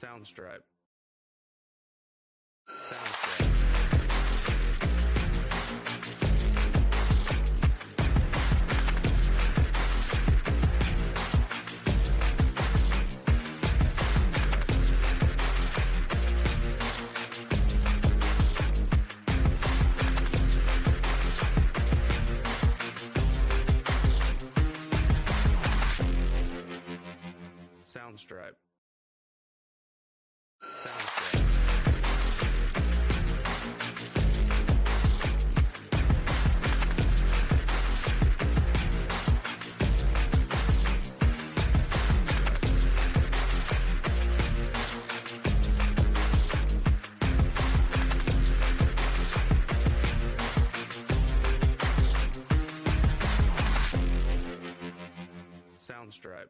Soundstripe. Soundstripe. Soundstripe.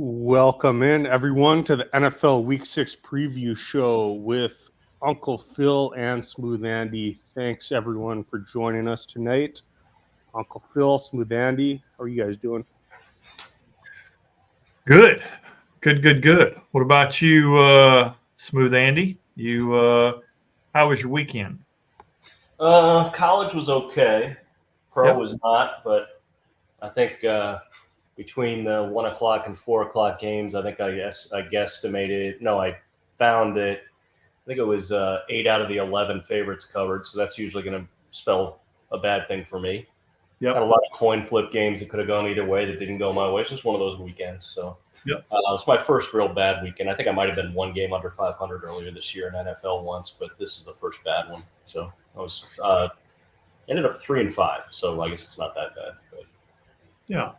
Welcome in, everyone, to the NFL Week 6 preview show with Uncle Phil and Smooth Andy. Thanks, everyone, for joining us tonight. Uncle Phil, Smooth Andy, how are you guys doing? Good. What about you, Smooth Andy? How was your weekend? College was okay. Pro Yep. was not, but I think between the 1 o'clock and 4 o'clock games, I guesstimated. No, I found that I think it was 8 out of the 11 favorites covered. So that's usually going to spell a bad thing for me. Yep. Had a lot of coin flip games that could have gone either way that didn't go my way. It's just one of those weekends. So Yep. It's my first real bad weekend. I think I might have been one game under 500 earlier this year in NFL once, but this is the first bad one. So I was ended up 3-5. So I guess it's not that bad. But. Yeah.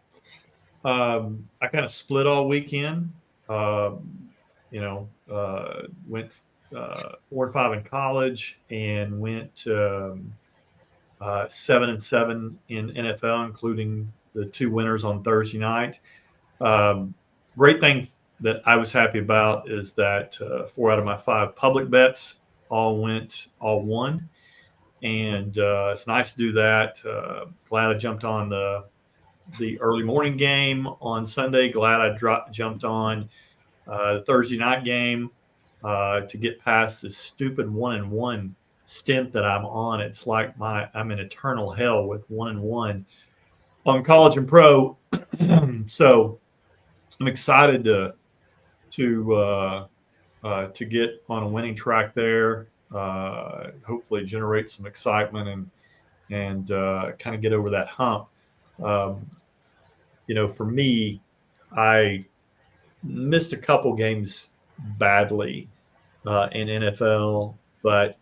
I kind of split all weekend. Went 4-5 in college and went 7-7 in NFL, including the 2 winners on Thursday night. Great thing that I was happy about is that 4 out of my 5 public bets all won. And it's nice to do that. Glad I jumped on the early morning game on Sunday. Glad I jumped on the Thursday night game to get past this stupid 1-1 stint that I'm on. It's like I'm in eternal hell with 1-1 on college and pro. So I'm excited to get on a winning track there. Hopefully generate some excitement and kind of get over that hump. For me, I missed a couple games badly in NFL, but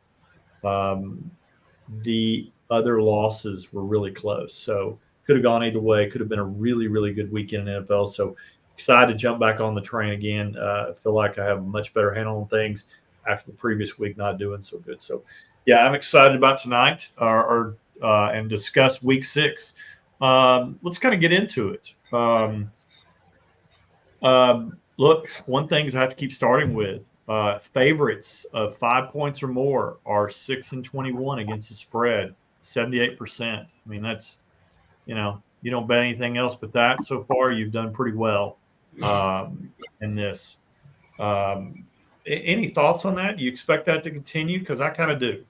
the other losses were really close. So could have gone either way. Could have been a really, really good weekend in NFL. So excited to jump back on the train again. I feel like I have a much better handle on things after the previous week not doing so good. So, yeah, I'm excited about tonight and discuss Week 6. Let's kind of get into it. Look, one thing is I have to keep starting with. Favorites of 5 points or more are 6-21 against the spread, 78%. I mean, that's, you don't bet anything else but that so far. You've done pretty well in this. Any thoughts on that? Do you expect that to continue? Because I kind of do.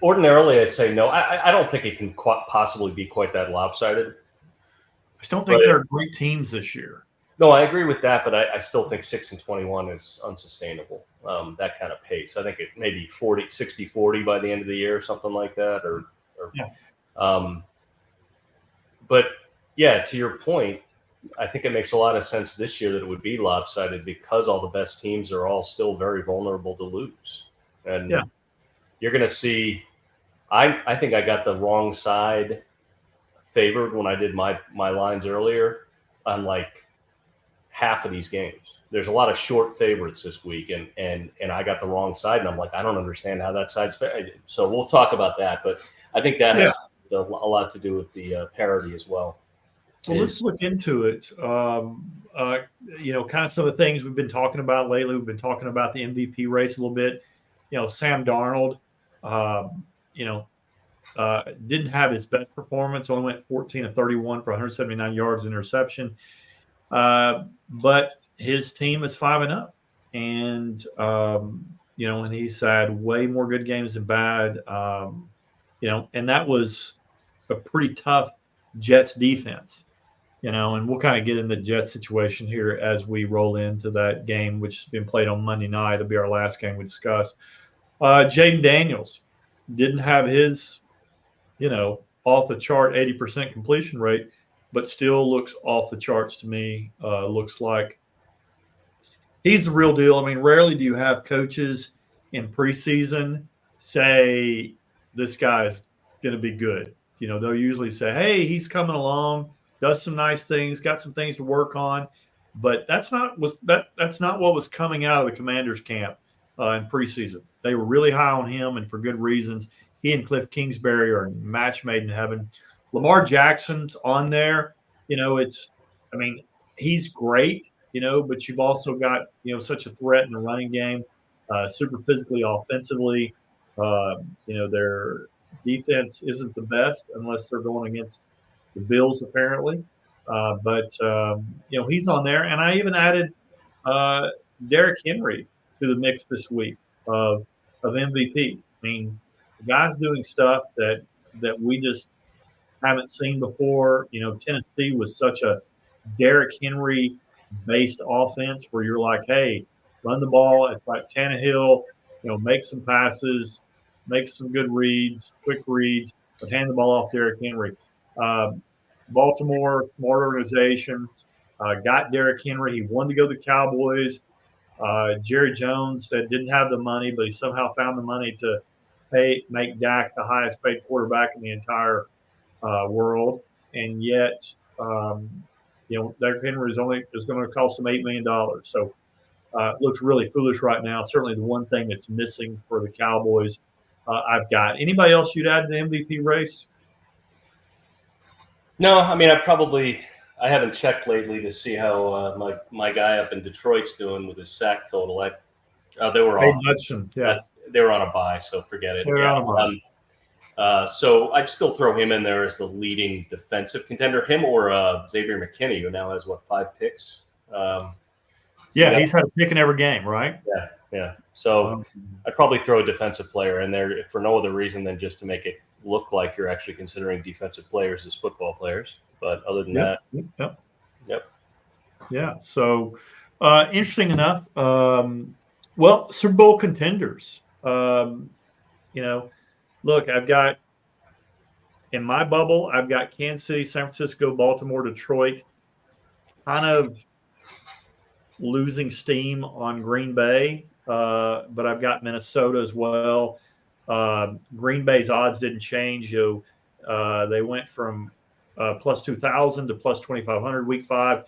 Ordinarily, I'd say no. I don't think it can possibly be quite that lopsided. I just don't think they're great teams this year. No, I agree with that, but I still think 6-21 is unsustainable. That kind of pace. I think it may be 60-40 by the end of the year, something like that. But yeah, to your point, I think it makes a lot of sense this year that it would be lopsided because all the best teams are all still very vulnerable to lose. And you're going to see. I think I got the wrong side favored when I did my lines earlier on like half of these games. There's a lot of short favorites this week, and I got the wrong side, and I'm like, I don't understand how that side's fair. So we'll talk about that, but I think that has a lot to do with the parity as well. Well, let's look into it. Kind of some of the things we've been talking about lately. We've been talking about the MVP race a little bit. Sam Darnold You know, didn't have his best performance. Only went 14 of 31 for 179 yards, interception. But his team is 5-0, and you know, and he's had way more good games than bad. You know, and that was a pretty tough Jets defense. You know, and we'll kind of get in the Jets situation here as we roll into that game, which has been played on Monday night. It'll be our last game we discuss. Jaden Daniels didn't have his, you know, off the chart 80% completion rate, but still looks off the charts to me. Looks like he's the real deal. I mean, rarely do you have coaches in preseason say this guy's going to be good. You know, they'll usually say, hey, he's coming along, does some nice things, got some things to work on. But that's not what was coming out of the Commanders camp in preseason. They were really high on him, and for good reasons. He and Cliff Kingsbury are a match made in heaven. Lamar Jackson's on there. You know, he's great, you know, but you've also got, you know, such a threat in the running game, super physically, offensively. You know, their defense isn't the best unless they're going against the Bills, apparently. But you know, he's on there. And I even added Derrick Henry to the mix this week of MVP. I mean, the guy's doing stuff that we just haven't seen before. You know, Tennessee was such a Derrick Henry-based offense where you're like, hey, run the ball. It's like Tannehill, you know, make some passes, make some good reads, quick reads, but hand the ball off Derrick Henry. Baltimore, smart organization, got Derrick Henry. He wanted to go to the Cowboys. Jerry Jones said didn't have the money, but he somehow found the money to make Dak the highest paid quarterback in the entire world. And yet, you know, Derrick Henry is going to cost him $8 million. So it looks really foolish right now. Certainly the one thing that's missing for the Cowboys. I've got. Anybody else you'd add to the MVP race? No, I mean, I haven't checked lately to see how my guy up in Detroit's doing with his sack total. They were off. Hudson, yeah. They were on a bye, so forget it. They're on a bye. So I'd still throw him in there as the leading defensive contender. Him or Xavier McKinney, who now has, 5 picks? He's had a pick in every game, right? Yeah. So I'd probably throw a defensive player in there for no other reason than just to make it look like you're actually considering defensive players as football players. But other than that. Yep. Yeah. So interesting enough. Well, Super Bowl contenders. You know, look, I've got in my bubble, I've got Kansas City, San Francisco, Baltimore, Detroit, kind of losing steam on Green Bay. But I've got Minnesota as well. Green Bay's odds didn't change. They went from plus 2,000 to plus 2,500 week 5.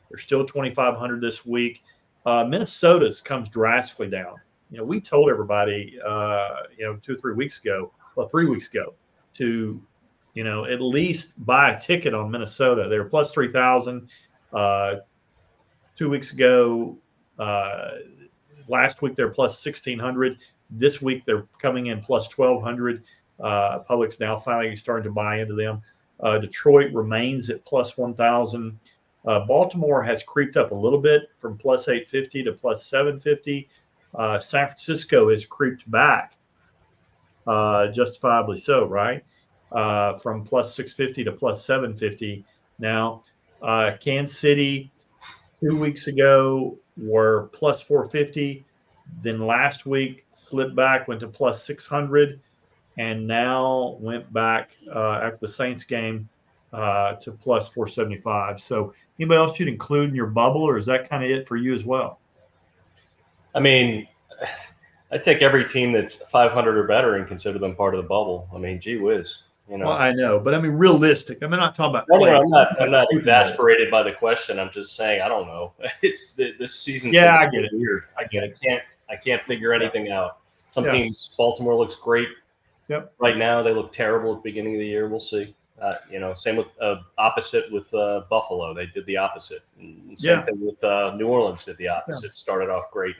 They're still 2,500 this week. Minnesota's comes drastically down. You know, we told everybody, 2 or 3 weeks ago, 3 weeks ago, to, you know, at least buy a ticket on Minnesota. They were plus 3,000 2 weeks ago. Last week they're plus 1,600. This week they're coming in plus 1,200. Public's now finally starting to buy into them. Detroit remains at plus 1,000. Baltimore has creeped up a little bit from plus 850 to plus 750. San Francisco has creeped back, justifiably so, right? From plus 650 to plus 750. Now, Kansas City 2 weeks ago were plus 450. Then last week slipped back, went to plus 600, and now went back after the Saints game to plus 475. So anybody else you'd include in your bubble, or is that kind of it for you as well? I mean, I take every team that's 500 or better and consider them part of the bubble. I mean, gee whiz. You know. Well, I know, but I mean, realistic. I'm not talking about. No, I'm not exasperated by the question. I'm just saying I don't know. It's this season's I get it. Weird. I can't figure anything out. Some teams, Baltimore looks great. Yep. Right now, they look terrible at the beginning of the year. We'll see. Same with opposite with Buffalo. They did the opposite. And same thing with New Orleans did the opposite. Started off great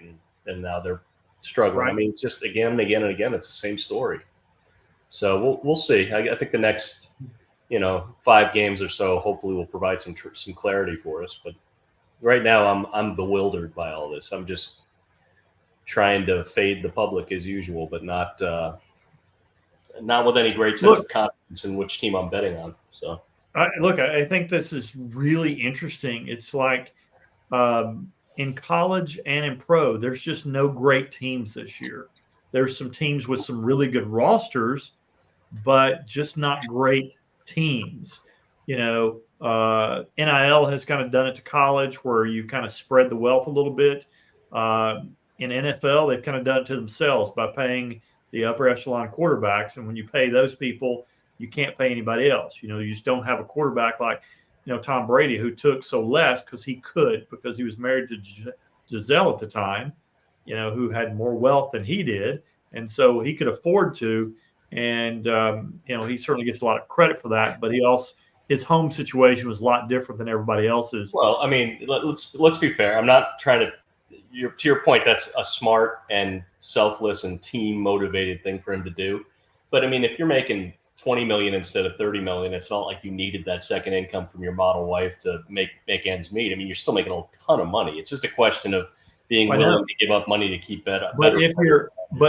and now they're struggling. Right. I mean, it's just again and again and again, it's the same story. So we'll see. I think the next 5 games or so hopefully will provide some clarity for us. But right now, I'm bewildered by all this. I'm just trying to fade the public as usual, but not with any great sense of confidence in which team I'm betting on. So I think this is really interesting. It's like in college and in pro, there's just no great teams this year. There's some teams with some really good rosters, but just not great teams. NIL has kind of done it to college where you kind of spread the wealth a little bit. In NFL, they've kind of done it to themselves by paying the upper echelon quarterbacks. And when you pay those people, you can't pay anybody else. You just don't have a quarterback like, Tom Brady, who took so less because he could, because he was married to Giselle at the time, who had more wealth than he did. And so he could afford to. And, he certainly gets a lot of credit for that. But his home situation was a lot different than everybody else's. Well, I mean, let's be fair. I'm not trying to. To your point, that's a smart and selfless and team motivated thing for him to do. But I mean, if you're making $20 million instead of $30 million, it's not like you needed that second income from your model wife to make ends meet. I mean, you're still making a ton of money. It's just a question of being willing to give up money to keep better. But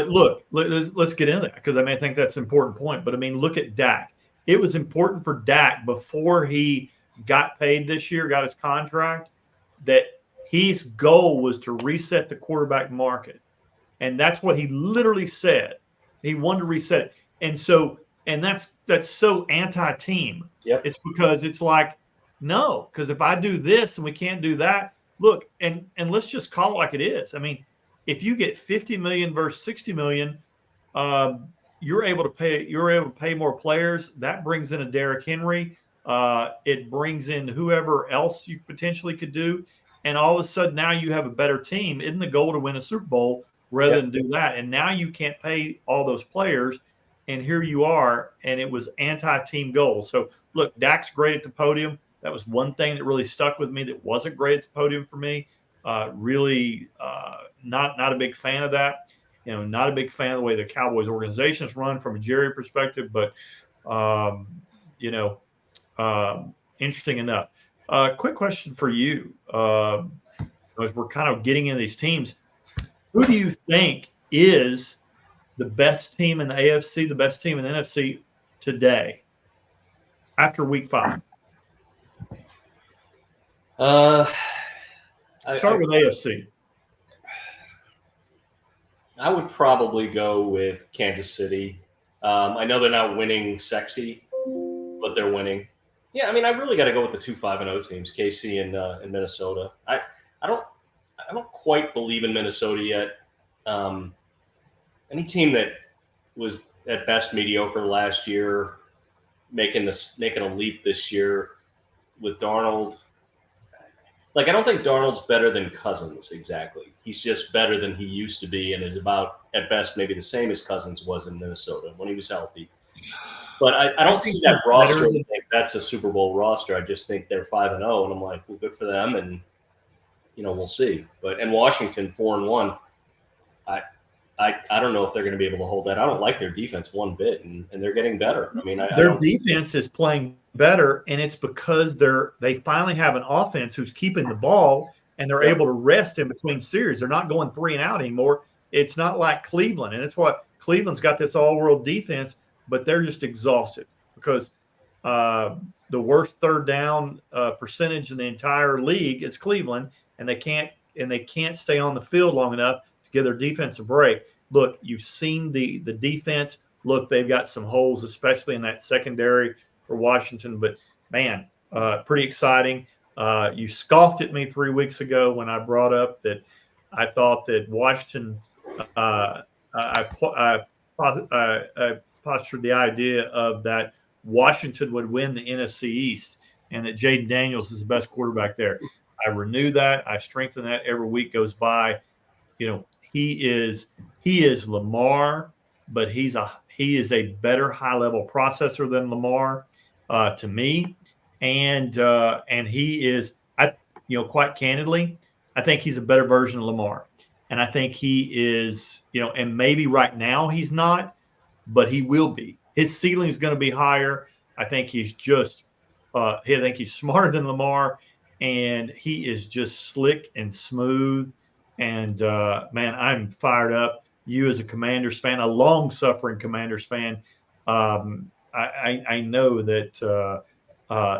look, let's get into that, because I think that's an important point. But I mean, look at Dak. It was important for Dak before he got paid this year, got his contract, that his goal was to reset the quarterback market. And that's what he literally said. He wanted to reset it. And that's so anti-team. Yep. It's because it's like, no, because if I do this and we can't do that, look, and let's just call it like it is. I mean, if you get 50 million versus 60 million, you're able to pay more players. That brings in a Derrick Henry. It brings in whoever else you potentially could do. And all of a sudden now you have a better team. Isn't the goal to win a Super Bowl rather than do that? And now you can't pay all those players. And here you are, and it was anti-team goals. So, look, Dak's great at the podium. That was one thing that really stuck with me that wasn't great at the podium for me. Really not a big fan of that. Not a big fan of the way the Cowboys organization is run from a Jerry perspective. But, interesting enough. Quick question for you. As we're kind of getting into these teams, who do you think is the best team in the AFC, the best team in the NFC today after week 5? Start with AFC. I would probably go with Kansas City. I know they're not winning sexy, but they're winning. Yeah, I mean, I really got to go with the 2-5-0 teams, KC and Minnesota. I don't quite believe in Minnesota yet. Any team that was at best mediocre last year, making a leap this year with Darnold. Like, I don't think Darnold's better than Cousins exactly. He's just better than he used to be, and is about at best maybe the same as Cousins was in Minnesota when he was healthy. But I don't see that roster. I think that's a Super Bowl roster. I just think they're 5-0, and I'm like, well, good for them, and we'll see. And Washington 4-1. I don't know if they're going to be able to hold that. I don't like their defense one bit, and they're getting better. I mean, their defense is playing better, and it's because they finally have an offense who's keeping the ball, and they're able to rest in between series. They're not going 3 and out anymore. It's not like Cleveland, and that's why Cleveland's got this all-world defense, but they're just exhausted because the worst third down percentage in the entire league is Cleveland, and they can't stay on the field long enough to give their defense a break. Look, you've seen the defense. Look, they've got some holes, especially in that secondary for Washington. But, man, pretty exciting. You scoffed at me 3 weeks ago when I brought up that I thought that Washington I postured the idea of that Washington would win the NFC East and that Jaden Daniels is the best quarterback there. I renew that. I strengthen that every week goes by. He is Lamar, but he is a better high-level processor than Lamar to me. And he is, quite candidly, I think he's a better version of Lamar. And I think he is, and maybe right now he's not, but he will be. His ceiling is going to be higher. I think he's just, I think he's smarter than Lamar, and he is just slick and smooth. And man, I'm fired up. You as a Commanders fan, a long-suffering Commanders fan, I know that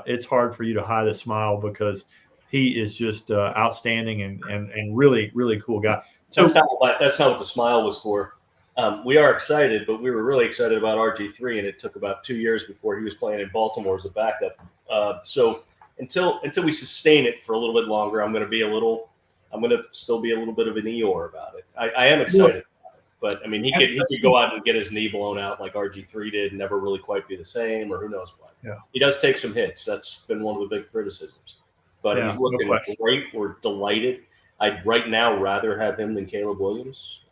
it's hard for you to hide a smile because he is just outstanding and really, really cool guy. So that's not what the smile was for. We are excited, but we were really excited about RG3, and it took about 2 years before he was playing in Baltimore as a backup. So until we sustain it for a little bit longer, I'm going to still be a little bit of an Eeyore about it. I am excited about it, but I mean, he could go out and get his knee blown out like RG3 did and never really quite be the same, or who knows what. Yeah. He does take some hits. That's been one of the big criticisms, but he's looking great. We're delighted. I'd right now rather have him than Caleb Williams.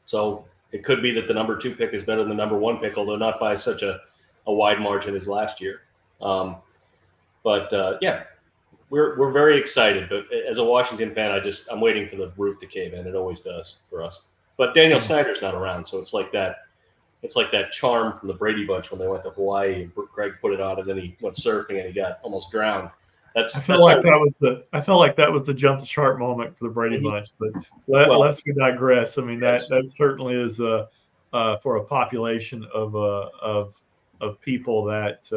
So it could be that the number 2 pick is better than the number 1 pick, although not by such a wide margin as last year. Yeah, we're very excited. But as a Washington fan, I'm waiting for the roof to cave in. It always does for us. But Daniel Snyder's not around, so it's like that. It's like that charm from the Brady Bunch when they went to Hawaii and Greg put it on, and then he went surfing and he got almost drowned. I felt like that was the jump the shark moment for the Brady Bunch. But let's digress. I mean, that certainly is for a population of people that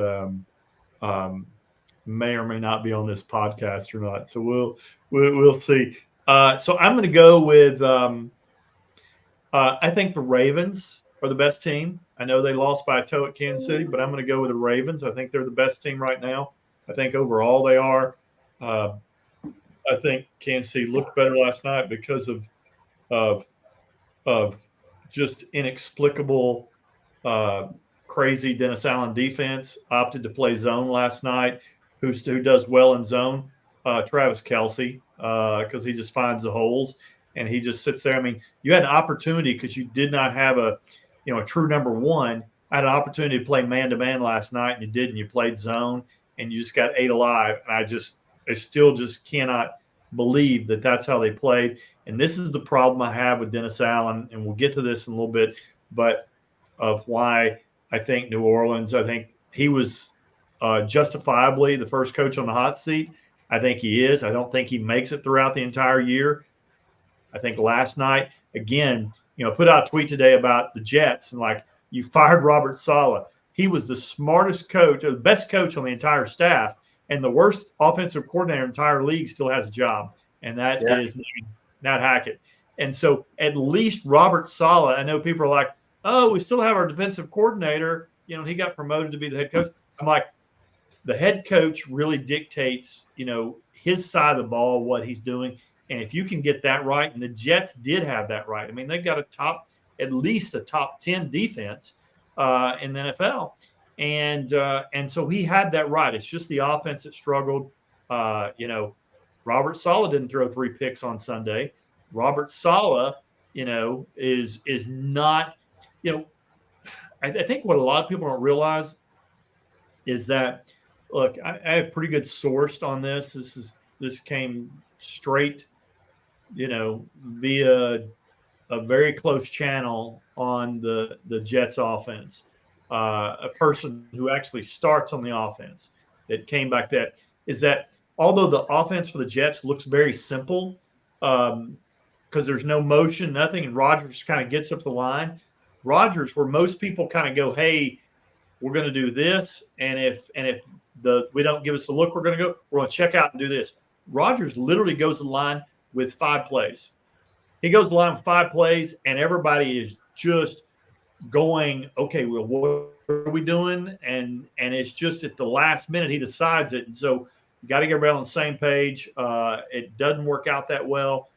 may or may not be on this podcast or not. So we'll see. So I'm going to go with I think the Ravens are the best team. I know they lost by a toe at Kansas City, but I'm going to go with the Ravens. I think they're the best team right now. I think overall they are. I think Kansas City looked better last night because of just inexplicable, crazy Dennis Allen defense. Opted to play zone last night. Who does well in zone? Travis Kelce, because he just finds the holes and he just sits there. I mean, you had an opportunity because you did not have a true number 1. I had an opportunity to play man-to-man last night, and you didn't. You played zone, and you just got 8 alive. And I still just cannot believe that that's how they played. And this is the problem I have with Dennis Allen, and we'll get to this in a little bit, but of why I think New Orleans, I think he was justifiably the first coach on the hot seat. I think he is. I don't think he makes it throughout the entire year. I think last night, again, put out a tweet today about the Jets and you fired Robert Saleh. He was the smartest coach, or the best coach on the entire staff, and the worst offensive coordinator in the entire league still has a job, and that is Nat Hackett. And so at least Robert Saleh, I know people are like, oh, we still have our defensive coordinator. He got promoted to be the head coach. I'm like, the head coach really dictates, his side of the ball, what he's doing. And if you can get that right, and the Jets did have that right. I mean, they've got at least a top 10 defense in the NFL. And so he had that right. It's just the offense that struggled. Robert Saleh didn't throw 3 picks on Sunday. Robert Saleh, is not, I think what a lot of people don't realize is that, look, I have pretty good sourced on this. This came straight, via a very close channel on the Jets offense. A person who actually starts on the offense that came back is that although the offense for the Jets looks very simple, because there's no motion, nothing, and Rodgers kind of gets up the line. Rodgers, where most people kind of go, hey, we're going to do this, and if we don't give us the look, we're going to check out and do this. Rodgers literally goes to the line with 5 plays. He goes to the line with 5 plays, and everybody is just going, okay, well, what are we doing? And it's just at the last minute he decides it. And so you got to get everybody on the same page. It doesn't work out that well.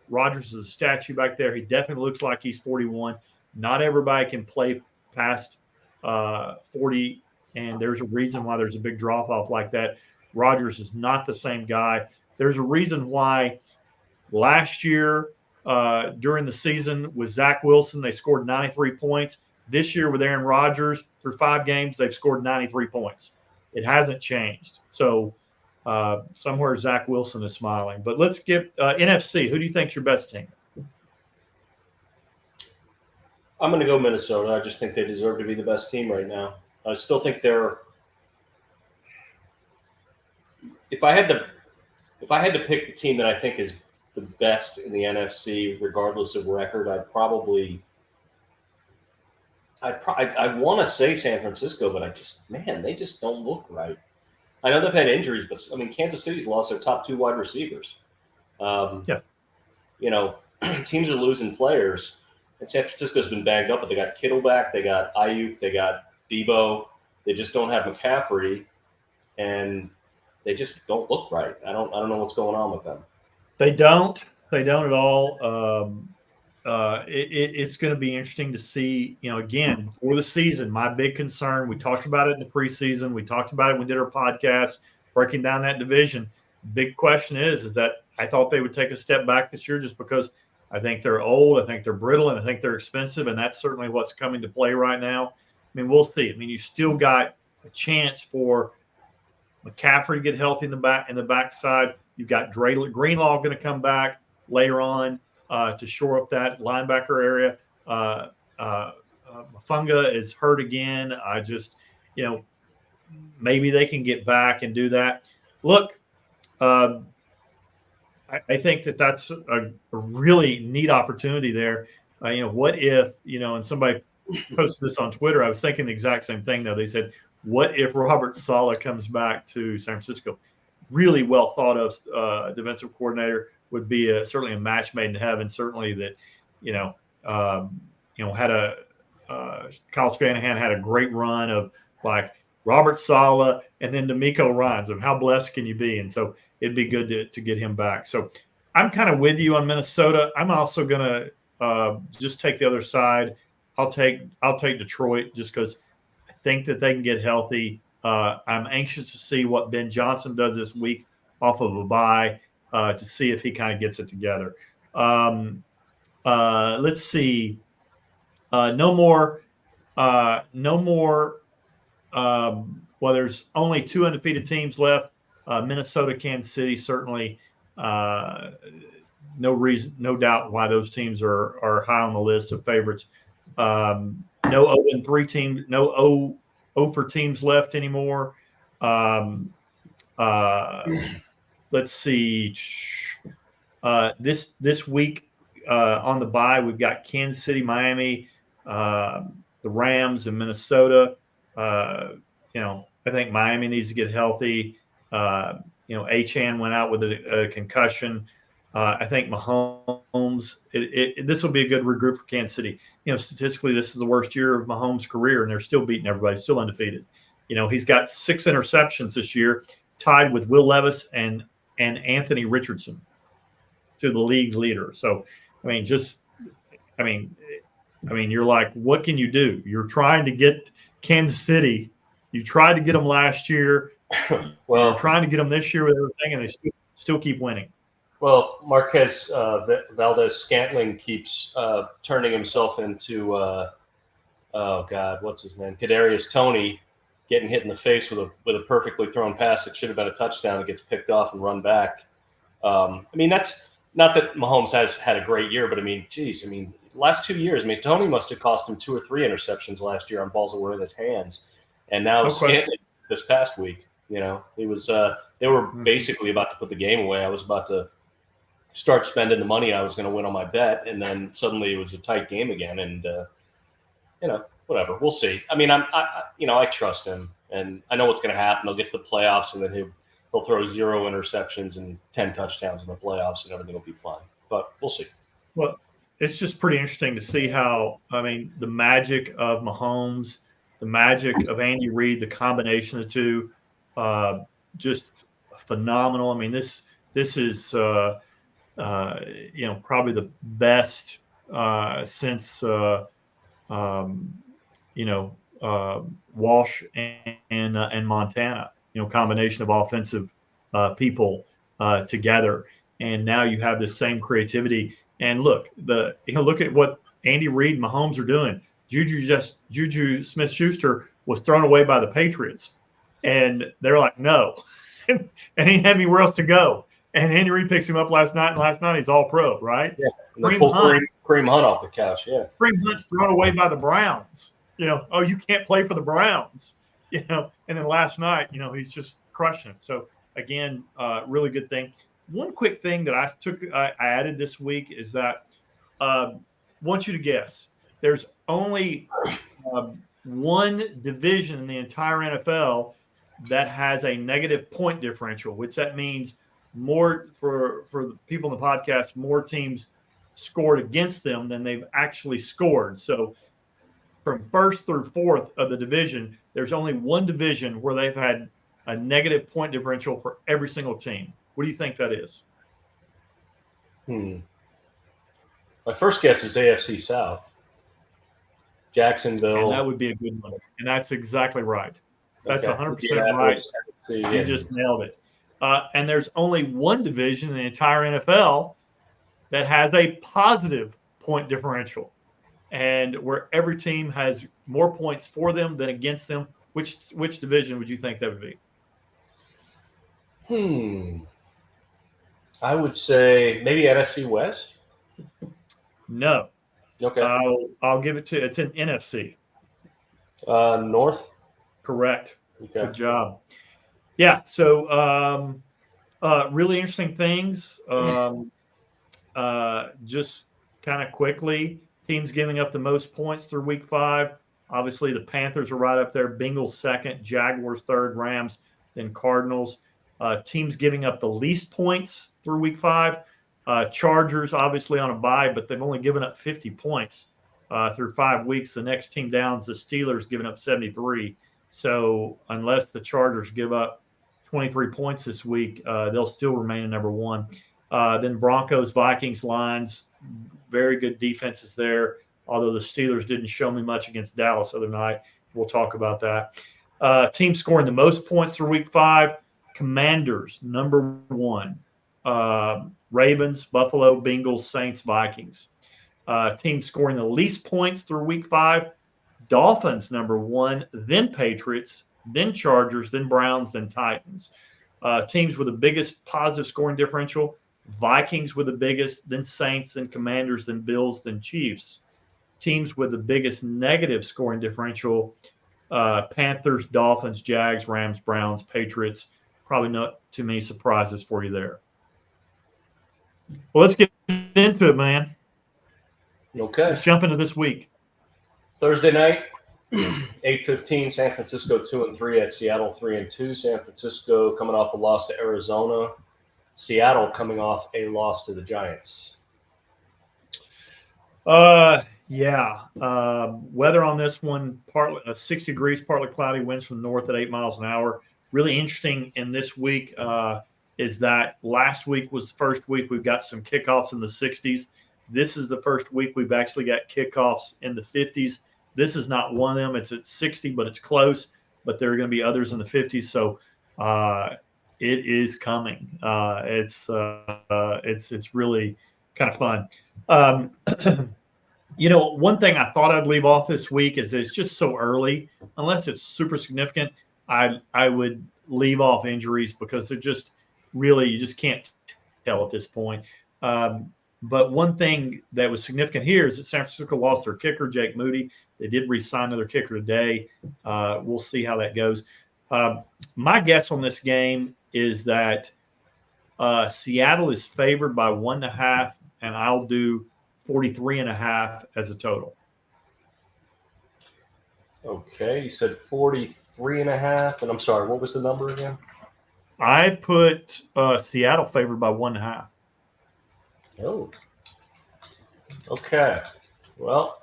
Rodgers is a statue back there. He definitely looks like he's 41. Not everybody can play past 40, and there's a reason why there's a big drop-off like that. Rodgers is not the same guy. There's a reason why last year during the season with Zach Wilson, they scored 93 points. This year with Aaron Rodgers, through 5 games, they've scored 93 points. It hasn't changed. So Somewhere Zach Wilson is smiling. But let's get NFC. Who do you think is your best team? I'm going to go Minnesota. I just think they deserve to be the best team right now. I still think they're. If I had to pick the team that I think is the best in the NFC, regardless of record, I want to say San Francisco, but they just don't look right. I know they've had injuries, but I mean, Kansas City's lost their top 2 wide receivers. Yeah. You know, teams are losing players, and San Francisco's been banged up, but they got Kittle back, they got Ayuk, they got Debo. They just don't have McCaffrey, and they just don't look right. I don't know what's going on with them. They don't at all. It's going to be interesting to see, again, before the season, my big concern, we talked about it in the preseason. We talked about it when we did our podcast, breaking down that division. Big question is that I thought they would take a step back this year just because I think they're old, I think they're brittle, and I think they're expensive, and that's certainly what's coming to play right now. I mean, we'll see. I mean, you still got a chance for McCaffrey to get healthy in the backside. You've got Greenlaw going to come back later on to shore up that linebacker area. Mafunga is hurt again. Maybe they can get back and do that. Look, I think that's a really neat opportunity there. What if, and somebody posted this on Twitter. I was thinking the exact same thing, though. They said, what if Robert Saleh comes back to San Francisco? Really well thought of defensive coordinator, would be certainly a match made in heaven. Certainly that, had Kyle Shanahan had a great run of like Robert Saleh and then DeMeco Ryans. Of how blessed can you be? And so it'd be good to get him back. So I'm kind of with you on Minnesota. I'm also going to just take the other side. I'll take Detroit just because I think that they can get healthy. I'm anxious to see what Ben Johnson does this week off of a bye to see if he kind of gets it together. Let's see. No more. Well, there's only 2 undefeated teams left. Minnesota, Kansas City, certainly no doubt why those teams are high on the list of favorites. No 0-3 team, no 0-for teams left anymore. Let's see. This week on the bye, we've got Kansas City, Miami, the Rams, and Minnesota. I think Miami needs to get healthy. Achane went out with a concussion. I think Mahomes, this will be a good regroup for Kansas City. Statistically, this is the worst year of Mahomes' career, and they're still beating everybody, still undefeated. He's got 6 interceptions this year, tied with Will Levis and Anthony Richardson to the league's leader. So, you're like, what can you do? You're trying to get Kansas City. You tried to get them last year. Well, you're trying to get them this year with everything, and they still keep winning. Well, Marquez Valdez-Scantling keeps turning himself into, what's his name? Kadarius Toney, getting hit in the face with a perfectly thrown pass that should have been a touchdown. It gets picked off and run back. That's not that Mahomes has had a great year, but last 2 years, Toney must have cost him 2 or 3 interceptions last year on balls that were in his hands. And now Scantling this past week, he was they were basically about to put the game away. I was about to start spending the money I was going to win on my bet, and then suddenly it was a tight game again. And whatever, we'll see. I trust him, and I know what's going to happen. They'll get to the playoffs, and then he'll throw 0 interceptions and 10 touchdowns in the playoffs, and everything will be fine. But we'll see. Well, it's just pretty interesting to see how the magic of Mahomes, the magic of Andy Reid, the combination of the two, just phenomenal. This is probably the best since Walsh and Montana. Combination of offensive people together, and now you have this same creativity. And look at what Andy Reid and Mahomes are doing. Juju Smith-Schuster was thrown away by the Patriots, and they're like, no. and he didn't have anywhere else to go. And Henry picks him up last night, and last night he's all pro, right? Yeah. Kareem Hunt off the couch, yeah. Kareem Hunt's thrown away by the Browns. Oh, you can't play for the Browns. And then last night, he's just crushing it. So again, really good thing. One quick thing that I added this week is that I want you to guess. There's only one division in the entire NFL that has a negative point differential, which that means more for the people in the podcast, more teams scored against them than they've actually scored. So from first through fourth of the division, there's only one division where they've had a negative point differential for every single team. What do you think that is? My first guess is AFC South. Jacksonville. And that would be a good one. And that's exactly right. That's Okay. 100% right. You just nailed it. And there's only one division in the entire NFL that has a positive point differential, and where every team has more points for them than against them. Which division would you think that would be? I would say maybe NFC West. No. Okay. I'll give it to it's an NFC. North. Correct. Okay. Good job. Yeah. So really interesting things. Just kind of quickly, teams giving up the most points through week 5. Obviously, the Panthers are right up there. Bengals second, Jaguars third, Rams, then Cardinals. Teams giving up the least points through week 5. Chargers obviously on a bye, but they've only given up 50 points through 5 weeks. The next team down is the Steelers, giving up 73. So unless the Chargers give up 23 points this week, they'll still remain in number 1. Then Broncos, Vikings, Lions, very good defenses there, although the Steelers didn't show me much against Dallas the other night. We'll talk about that. Team scoring the most points through week 5, Commanders, number 1. Ravens, Buffalo, Bengals, Saints, Vikings. Team scoring the least points through week 5, Dolphins, number 1, then Patriots, then Chargers, then Browns, then Titans. Teams with the biggest positive scoring differential, Vikings with the biggest, then Saints, then Commanders, then Bills, then Chiefs. Teams with the biggest negative scoring differential, Panthers, Dolphins, Jags, Rams, Browns, Patriots. Probably not too many surprises for you there. Well, let's get into it, man. Okay. Let's jump into this week. Thursday night, 8:15, San Francisco 2-3 at Seattle 3-2. San Francisco coming off a loss to Arizona. Seattle coming off a loss to the Giants. Yeah. Weather on this one, partly 60 degrees, partly cloudy, winds from the north at 8 miles an hour. Really interesting in this week is that last week was the first week we've got some kickoffs in the 60s. This is the first week we've actually got kickoffs in the 50s. This is not one of them. It's at 60, but it's close. But there are going to be others in the 50s. So it is coming. It's really kind of fun. One thing I thought I'd leave off this week is it's just so early. Unless it's super significant, I would leave off injuries because they're just really, you just can't tell at this point. But one thing that was significant here is that San Francisco lost their kicker, Jake Moody. They did re-sign another kicker today. We'll see how that goes. My guess on this game is that Seattle is favored by 1.5, and I'll do 43.5 as a total. Okay, you said 43.5, and I'm sorry, what was the number again? I put Seattle favored by 1.5. Oh, okay. Well,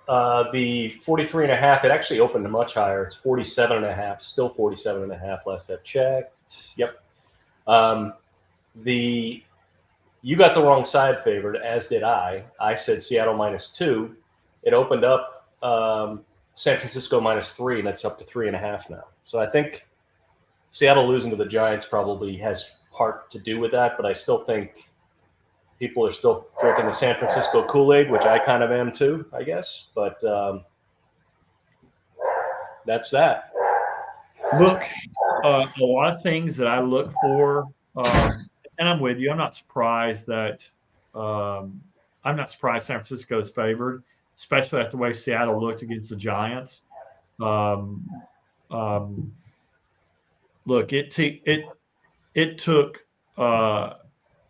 the 43.5, it actually opened much higher. It's 47.5, still 47.5 last I checked. Yep. You got the wrong side favored, as did I. I said Seattle -2. It opened up San Francisco -3, and that's up to 3.5 now. So I think Seattle losing to the Giants probably has part to do with that, but I still think people are still drinking the San Francisco Kool-Aid, which I kind of am too, I guess. But that's that. Look, a lot of things that I look for, and I'm with you. I'm not surprised San Francisco is favored, especially after the way Seattle looked against the Giants. Look, it took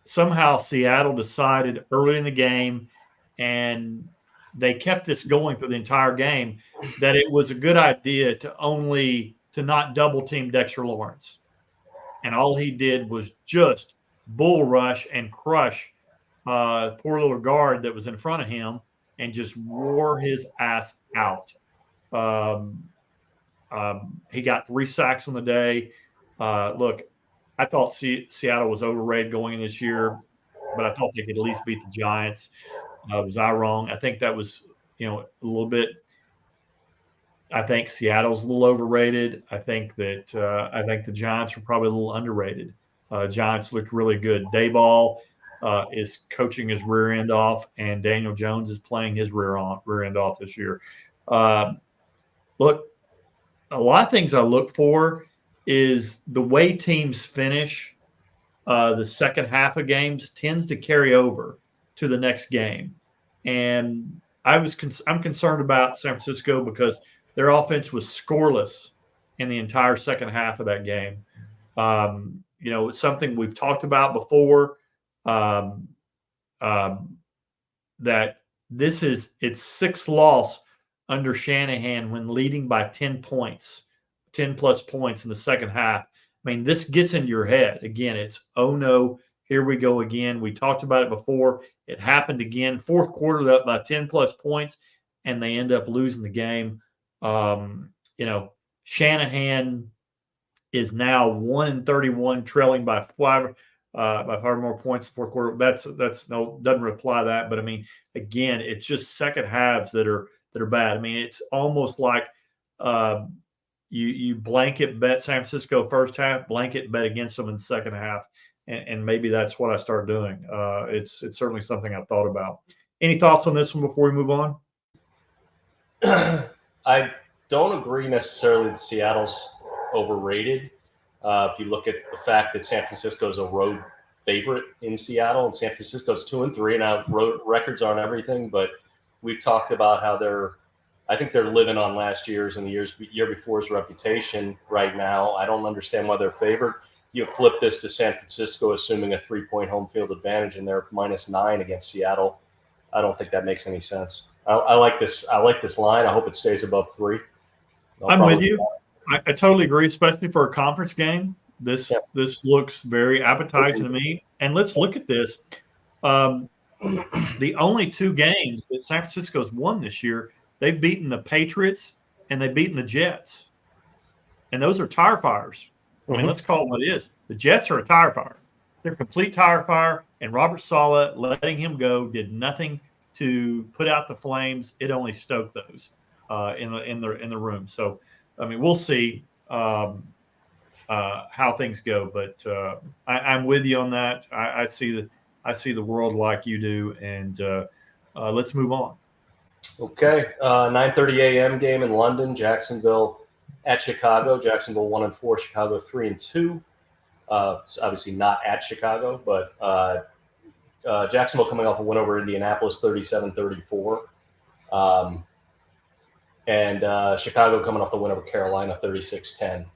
somehow Seattle decided early in the game, and they kept this going for the entire game, that it was a good idea to not double team Dexter Lawrence. And all he did was just bull rush and crush poor little guard that was in front of him and just wore his ass out. He got 3 sacks on the day. Look, I thought Seattle was overrated going in this year, but I thought they could at least beat the Giants. Was I wrong? I think that was, a little bit. I think Seattle's a little overrated. I think the Giants are probably a little underrated. Giants looked really good. Dayball is coaching his rear end off, and Daniel Jones is playing his rear end off this year. Look, a lot of things I look for is the way teams finish the second half of games tends to carry over to the next game. And I'm concerned about San Francisco because their offense was scoreless in the entire second half of that game. It's something we've talked about before, that this is its 6th loss under Shanahan when leading by 10 plus points in the second half. I mean, this gets into your head. Again, it's, oh no, here we go again. We talked about it before. It happened again. Fourth quarter, up by 10 plus points, and they end up losing the game. Shanahan is now 1-31, trailing by 5 more points in the fourth quarter. That's no, doesn't reply to that. But I mean, again, it's just second halves that are bad. I mean, it's almost like you blanket bet San Francisco first half, blanket bet against them in the second half, and maybe that's what I start doing. It's certainly something I thought about. Any thoughts on this one before we move on? I don't agree necessarily that Seattle's overrated. If you look at the fact that San Francisco is a road favorite in Seattle, and San Francisco's 2-3. Now, road records aren't everything, but we've talked about how I think they're living on last year's and the year before's reputation right now. I don't understand why they're favored. You flip this to San Francisco, assuming a 3-point home field advantage, and they're -9 against Seattle. I don't think that makes any sense. I like this. I like this line. I hope it stays above 3. I'm with you. I totally agree, especially for a conference game. This looks very appetizing to me. And let's look at this. The only 2 games that San Francisco's won this year, they've beaten the Patriots and they've beaten the Jets. And those are tire fires. I mean, let's call it what it is. The Jets are a tire fire. They're a complete tire fire, and Robert Saleh letting him go did nothing to put out the flames. It only stoked those in the room. So, I mean, we'll see how things go. But I'm with you on that. I see the world like you do, and let's move on. Okay, 9:30 a.m. game in London. Jacksonville at Chicago. Jacksonville 1-4. Chicago 3-2. It's obviously not at Chicago, but Jacksonville coming off a win over Indianapolis 37-34. And Chicago coming off the win over Carolina 36-10.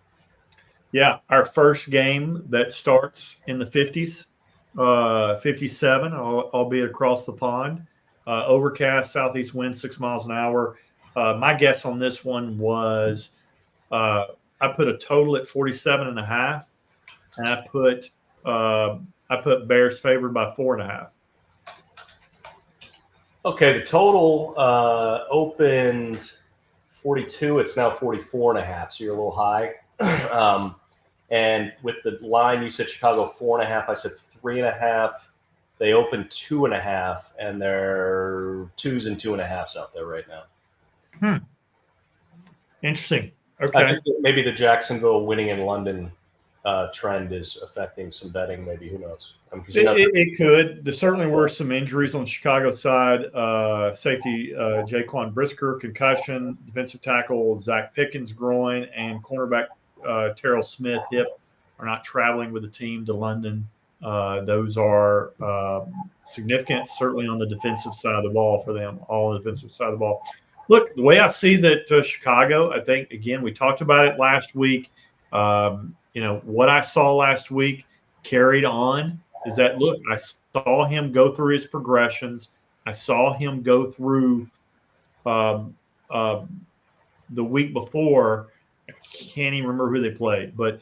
Yeah, our first game that starts in the 50s, 57, albeit across the pond. Overcast, southeast wind, 6 miles an hour. My guess on this one was I put a total at 47.5, and I put Bears favored by 4.5. Okay, the total opened 42. It's now 44.5, so you're a little high. And with the line, you said Chicago 4.5. I said 3.5. They opened 2.5, and they're 2s and 2.5s out there right now. Interesting. Okay. I think maybe the Jacksonville winning in London trend is affecting some betting. Maybe, who knows? It could. There certainly were some injuries on the Chicago side. Safety Jaquan Brisker, concussion. Defensive tackle Zach Pickens, groin, and cornerback Terrell Smith hip are not traveling with the team to London. Those are significant, certainly on the defensive side of the ball for them, all on the defensive side of the ball. Look, the way I see that Chicago, I think, again, we talked about it last week. What I saw last week carried on is that, look, I saw him go through his progressions. I saw him go through the week before. I can't even remember who they played, but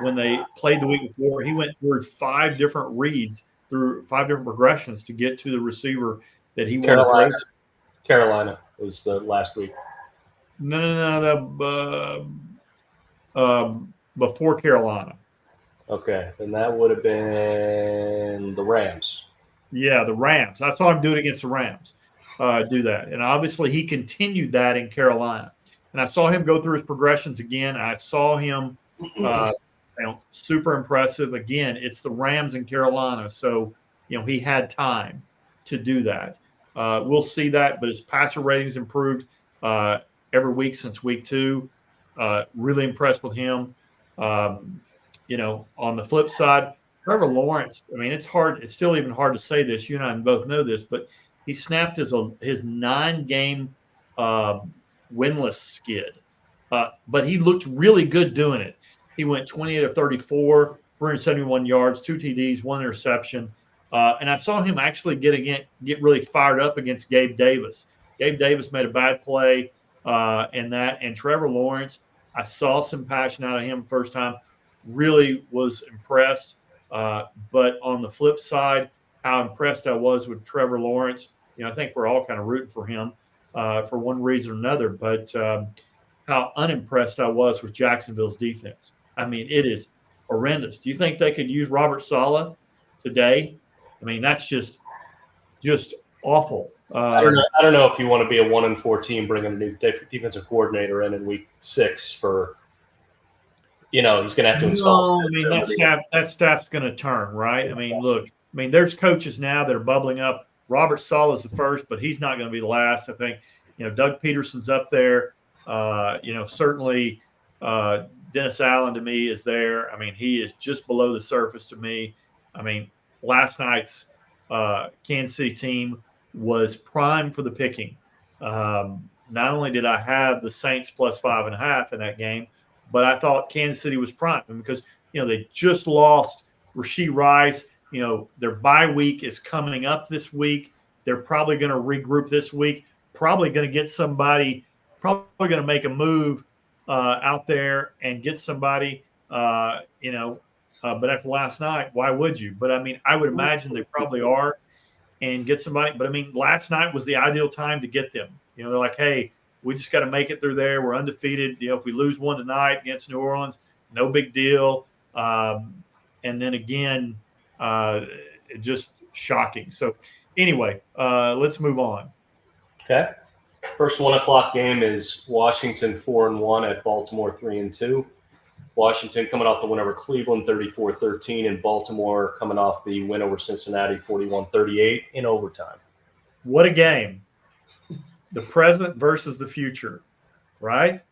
when they played the week before, he went through 5 different reads, through 5 different progressions to get to the receiver that he wanted to throw to. Carolina was the last week. No. Before Carolina. Okay, then that would have been the Rams. Yeah, the Rams. I saw him do it against the Rams, do that. And obviously he continued that in Carolina. And I saw him go through his progressions again. I saw him super impressive. Again, it's the Rams in Carolina. So, he had time to do that. We'll see that, but his passer ratings improved every week since week 2. Really impressed with him. On the flip side, Trevor Lawrence, it's hard. It's still even hard to say this. You and I both know this, but he snapped his 9-game winless skid. But he looked really good doing it. He went 28 of 34, 371 yards, 2 TDs, 1 interception. And I saw him actually get really fired up against Gabe Davis. Gabe Davis made a bad play and Trevor Lawrence, I saw some passion out of him first time. Really was impressed. But on the flip side, how impressed I was with Trevor Lawrence. I think we're all kind of rooting for him for one reason or another. But how unimpressed I was with Jacksonville's defense. It is horrendous. Do you think they could use Robert Saleh today? That's just awful. I don't know if you want to be a 1-4 team bringing a new defensive coordinator in week 6 for, he's going to have to install. No, that staff's going to turn, right? Look, there's coaches now that are bubbling up. Robert Saleh is the first, but he's not going to be the last. I think, Doug Peterson's up there. Certainly Dennis Allen to me is there. He is just below the surface to me. Last night's Kansas City team was primed for the picking. Not only did I have the Saints plus 5.5 in that game, but I thought Kansas City was primed because, they just lost Rashee Rice. Their bye week is coming up this week. They're probably going to regroup this week, probably going to get somebody, probably going to make a move out there and get somebody, but after last night, why would you? But I would imagine they probably are and get somebody. But last night was the ideal time to get them. They're like, hey, we just got to make it through there. We're undefeated. If we lose one tonight against New Orleans, no big deal. And then again, just shocking. So anyway, let's move on. Okay. First 1:00 game is Washington 4-1 at Baltimore 3-2. Washington coming off the win over Cleveland 34-13, and Baltimore coming off the win over Cincinnati 41-38 in overtime. What a game. The present versus the future, right?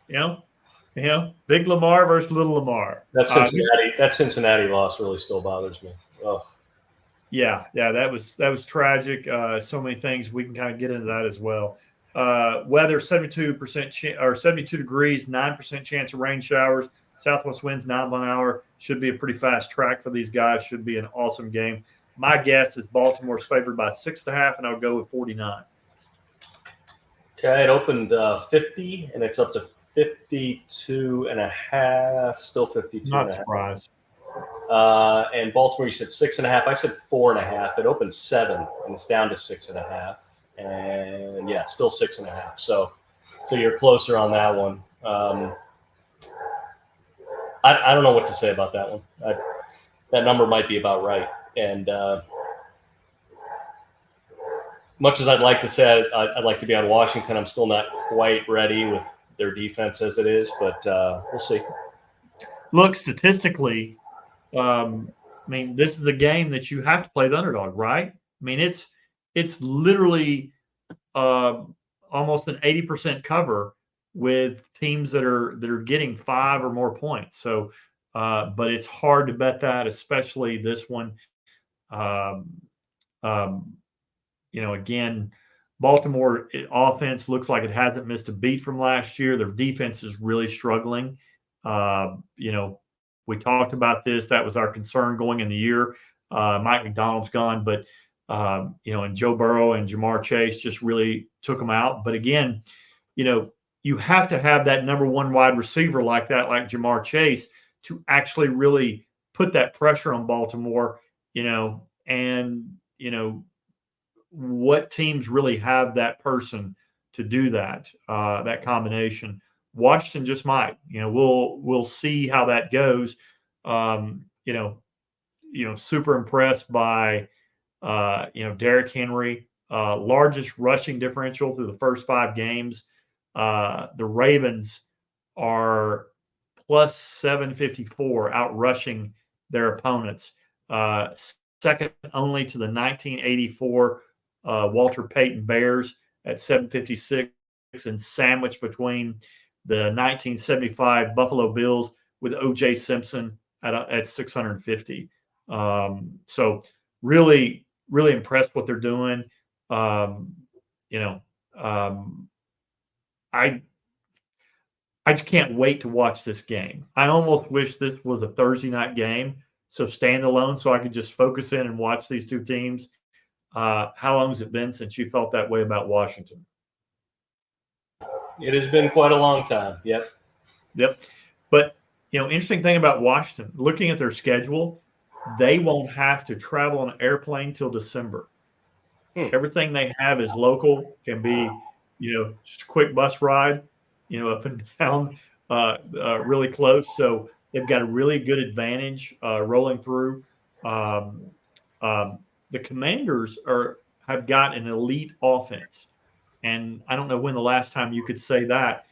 Big Lamar versus little Lamar. That Cincinnati loss really still bothers me. Oh. Yeah, that was tragic. So many things. We can kind of get into that as well. Weather 72% or 72 degrees, 9% chance of rain showers. Southwest winds 9 miles an hour. Should be a pretty fast track for these guys. Should be an awesome game. My guess is Baltimore's favored by 6.5, and I'll go with 49. Okay, it opened 50, and it's up to 52.5. Still 52. Not surprised. And Baltimore, you said 6.5. I said 4.5. It opened 7, and it's down to 6.5. And yeah, still 6.5. So you're closer on that one. I don't know what to say about that one. That number might be about right. And much as I'd like to say I'd like to be on Washington, I'm still not quite ready with their defense as it is, but we'll see. Look, statistically, this is the game that you have to play the underdog, right? It's literally almost an 80% cover with teams that are getting 5 or more points. So, but it's hard to bet that, especially this one. Again, Baltimore offense looks like it hasn't missed a beat from last year. Their defense is really struggling. We talked about this. That was our concern going in the year. Mike McDonald's gone, but and Joe Burrow and Jamar Chase just really took them out. But again, you have to have that number one wide receiver like that, like Jamar Chase, to actually really put that pressure on Baltimore. What teams really have that person to do that, that combination. Washington just might. We'll see how that goes. Super impressed by Derrick Henry, largest rushing differential through the first 5 games. The Ravens are plus 754 out rushing their opponents, second only to the 1984 Walter Payton Bears at 756, and sandwiched between the 1975 Buffalo Bills with O.J. Simpson at 650. So really, really impressed what they're doing. I just can't wait to watch this game. I almost wish this was a Thursday night game, so standalone, so I could just focus in and watch these two teams. How long has it been since you felt that way about Washington? It has been quite a long time. Yep. But, interesting thing about Washington, looking at their schedule, they won't have to travel on an airplane till December. Everything they have is local, can be, just a quick bus ride, up and down, really close. So they've got a really good advantage rolling through. The Commanders have got an elite offense. And I don't know when the last time you could say that,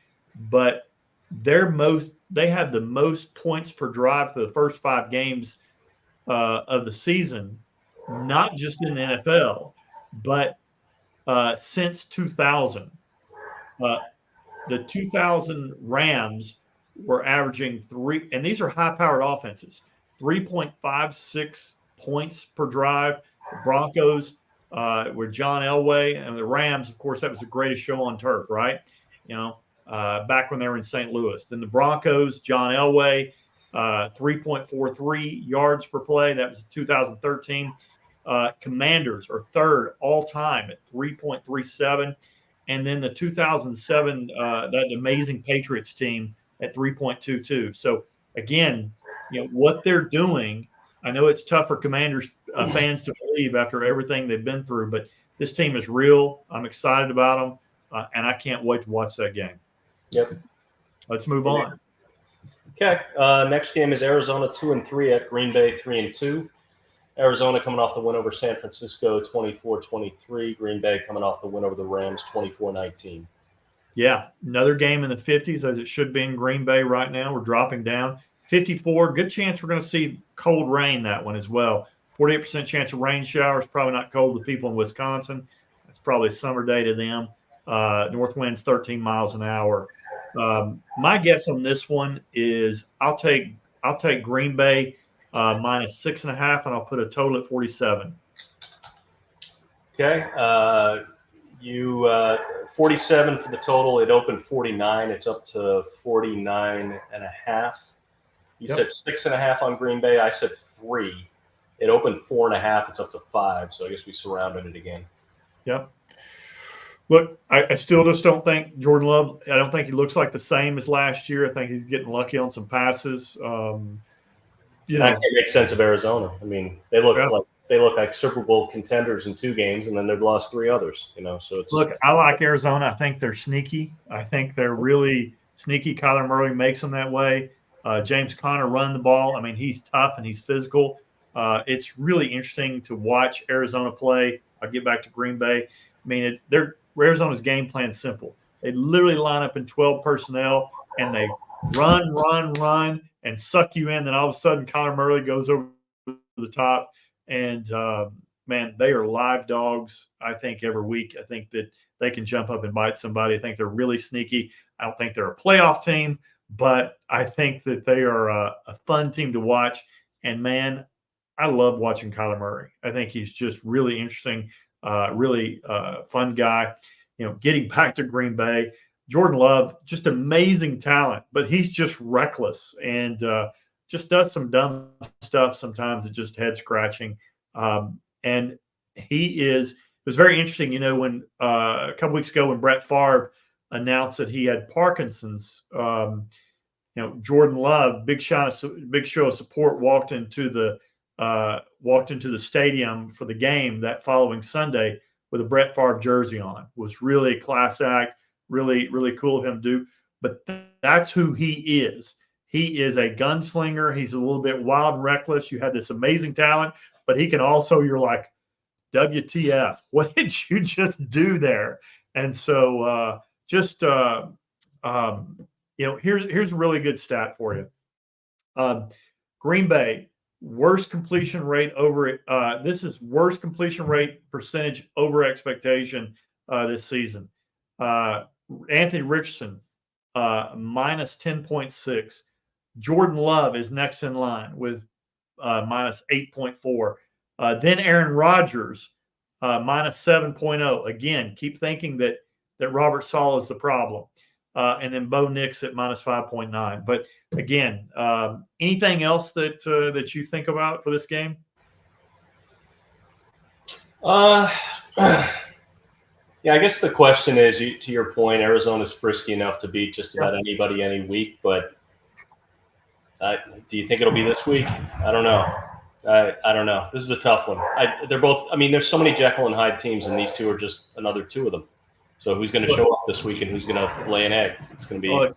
but they have the most points per drive for the first 5 games of the season, not just in the NFL, but since 2000. The 2000 Rams were averaging 3, and these are high-powered offenses, 3.56 points per drive. The Broncos were John Elway, and the Rams, of course, that was the greatest show on turf, right? Back when they were in St. Louis. Then the Broncos, John Elway, 3.43 yards per play. That was 2013. Commanders are third all time at 3.37. And then the 2007, that amazing Patriots team at 3.22. So, again, what they're doing, I know it's tough for Commanders fans to believe after everything they've been through, but this team is real. I'm excited about them, and I can't wait to watch that game. Yep. Let's move on. Okay. Next game is Arizona 2-3 at Green Bay 3-2. Arizona coming off the win over San Francisco 24-23. Green Bay coming off the win over the Rams 24-19. Yeah, another game in the 50s, as it should be in Green Bay right now. We're dropping down. 54, good chance we're going to see cold rain that one as well. 48% chance of rain showers, probably not cold to people in Wisconsin. That's probably a summer day to them. North winds 13 miles an hour. My guess on this one is I'll take Green Bay minus 6.5, and I'll put a total at 47. Okay. 47 for the total. It opened 49. It's up to 49.5. You said 6.5 on Green Bay. I said 3. It opened 4.5. It's up to 5. So I guess we surrounded it again. Yep. Look, I still just don't think Jordan Love. I don't think he looks like the same as last year. I think he's getting lucky on some passes. I can't make sense of Arizona. I mean, they look like Super Bowl contenders in 2 games, and then they've lost 3 others. So it's I like Arizona. I think they're sneaky. I think they're really sneaky. Kyler Murray makes them that way. James Conner run the ball. I mean, he's tough and he's physical. It's really interesting to watch Arizona play. I'll get back to Green Bay. I mean, Arizona's game plan is simple. They literally line up in 12 personnel, and they run, and suck you in. Then all of a sudden, Kyler Murray goes over the top. And, man, they are live dogs, I think, every week. I think that they can jump up and bite somebody. I think they're really sneaky. I don't think they're a playoff team, but I think that they are a fun team to watch. And, man, I love watching Kyler Murray. I think he's just really interesting, really fun guy. Getting back to Green Bay, Jordan Love, just amazing talent, but he's just reckless and just does some dumb stuff sometimes. It's just head scratching. And it was very interesting, when a couple weeks ago when Brett Favre announced that he had Parkinson's, Jordan Love, big show of support, walked into the stadium for the game that following Sunday with a Brett Favre jersey on. It was really a class act. Really, really cool of him to do. But that's who he is. He is a gunslinger. He's a little bit wild and reckless. You have this amazing talent, but he can also, you're like, WTF, what did you just do there? And so here's a really good stat for you. Green Bay, worst completion rate this is worst completion rate percentage over expectation this season. Anthony Richardson, minus 10.6. Jordan Love is next in line with minus 8.4. Then Aaron Rodgers, minus 7.0. Again, keep thinking that Robert Saleh is the problem. And then Bo Nix at minus 5.9. But again, anything else that you think about for this game? Yeah, I guess the question is, to your point, Arizona's frisky enough to beat just about anybody any week, but do you think it'll be this week? I don't know. I don't know. This is a tough one. They're both – there's so many Jekyll and Hyde teams, and these two are just another two of them. So who's going to show up this week and who's going to lay an egg? It's going to be Look,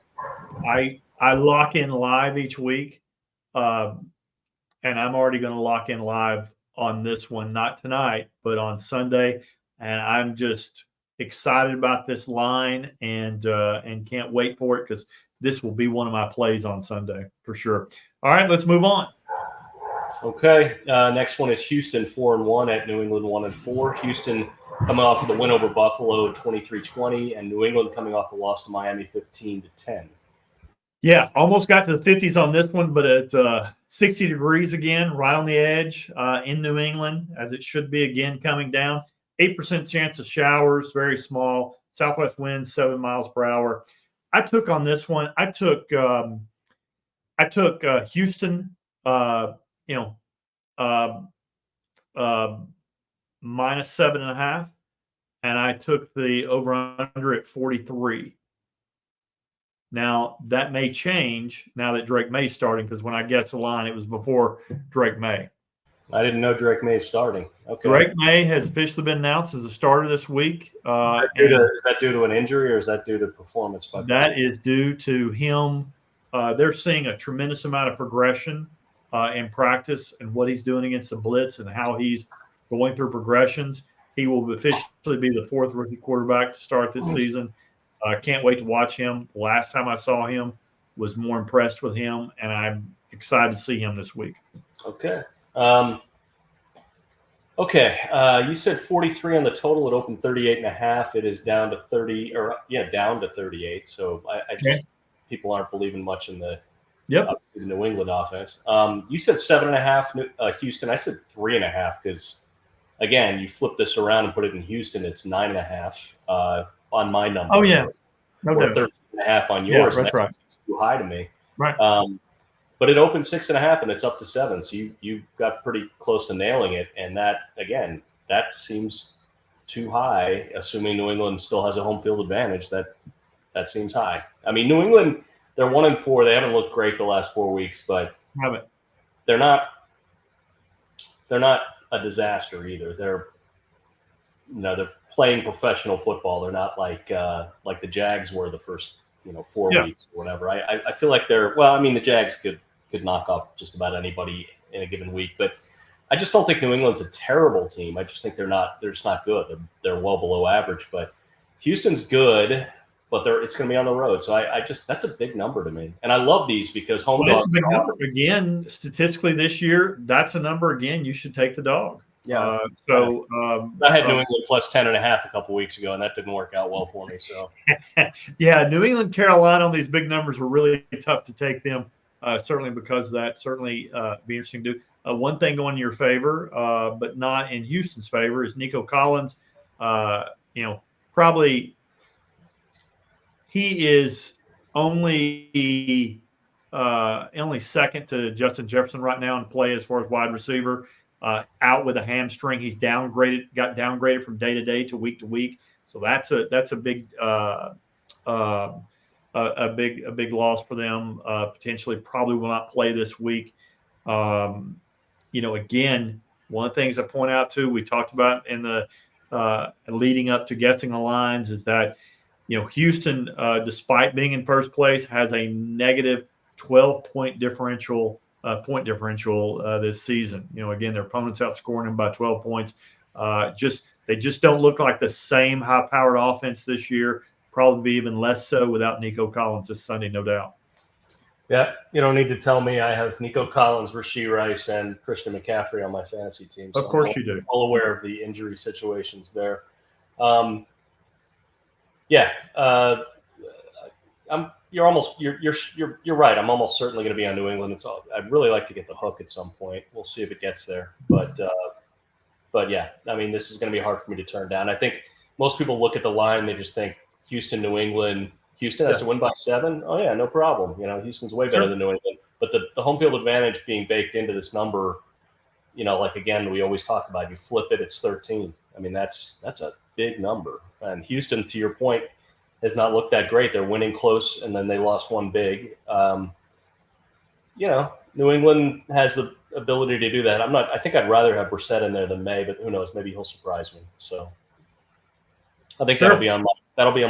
I lock in live each week, and I'm already going to lock in live on this one, not tonight, but on Sunday, and I'm just – excited about this line and can't wait for it because this will be one of my plays on Sunday for sure. All right, let's move on. Okay, next one is Houston 4-1 at New England 1-4. Houston coming off of the win over Buffalo 23-20, and New England coming off the loss to Miami 15-10. Yeah, almost got to the 50s on this one, but it's 60 degrees again, right on the edge in New England, as it should be again coming down. 8% chance of showers, very small. Southwest winds 7 miles per hour. I took on this one. I took Houston. Minus 7.5, and I took the over under at 43. Now that may change now that Drake May's starting, because when I guessed the line, it was before Drake May. I didn't know Drake May's starting. Okay. Drake May has officially been announced as a starter this week. Is that due to an injury, or is that due to performance? That is due to him. They're seeing a tremendous amount of progression in practice and what he's doing against the blitz and how he's going through progressions. He will officially be the fourth rookie quarterback to start this season. Can't wait to watch him. Last time I saw him was more impressed with him, and I'm excited to see him this week. Okay. You said 43 on the total. It opened 38.5. It is down to 30, down to 38. So I just people aren't believing much in the New England offense. You said 7.5 Houston. I said 3.5 because again, you flip this around and put it in Houston. It's 9.5 on my number. Oh yeah, no doubt. 13.5 on yours. Yeah, that's right. Too high to me. Right. But it opened 6.5 and it's up to 7. So you got pretty close to nailing it. And that seems too high, assuming New England still has a home field advantage. That seems high. I mean, New England, they're 1-4. They haven't looked great the last 4 weeks, but they're not a disaster either. They're playing professional football. They're not like the Jags were the first 4 weeks or whatever. I feel like the Jags could knock off just about anybody in a given week, but I just don't think New England's a terrible team. I just think they're just not good. They're well below average, but Houston's good, but it's going to be on the road. So that's a big number to me. And I love these because home dogs. That's a big number. Again, statistically this year, that's a number again. You should take the dog. Yeah. I had New England plus 10.5 a couple weeks ago, and that didn't work out well for me. So, yeah, New England, Carolina on these big numbers were really tough to take them. Certainly because of that. Certainly be interesting to do. One thing going in your favor, but not in Houston's favor, is Nico Collins. Probably he is only second to Justin Jefferson right now in play as far as wide receiver. Out with a hamstring, he's got downgraded from day to day to week. So that's a big big loss for them. Potentially, probably will not play this week. Again, one of the things I point out too, we talked about in the leading up to guessing the lines, is that Houston, despite being in first place, has a negative 12-point differential. This season. Again, their opponents outscoring them by 12 points. They just don't look like the same high-powered offense this year. Probably be even less so without Nico Collins this Sunday, no doubt. Yeah, you don't need to tell me I have Nico Collins, Rashee Rice, and Christian McCaffrey on my fantasy team. So of course you do. All aware of the injury situations there. You're right. I'm almost certainly going to be on New England. I'd really like to get the hook at some point. We'll see if it gets there. But yeah, I mean, this is going to be hard for me to turn down. I think most people look at the line, they just think Houston, New England. Houston has to win by 7. Oh yeah, no problem. Houston's way better than New England. But the home field advantage being baked into this number, like again, we always talk about, you flip it, it's 13. I mean, that's a big number. And Houston, to your point, has not looked that great. They're winning close, and then they lost one big. New England has the ability to do that. I think I'd rather have Brissett in there than May, but who knows? Maybe he'll surprise me. So I think that'll be on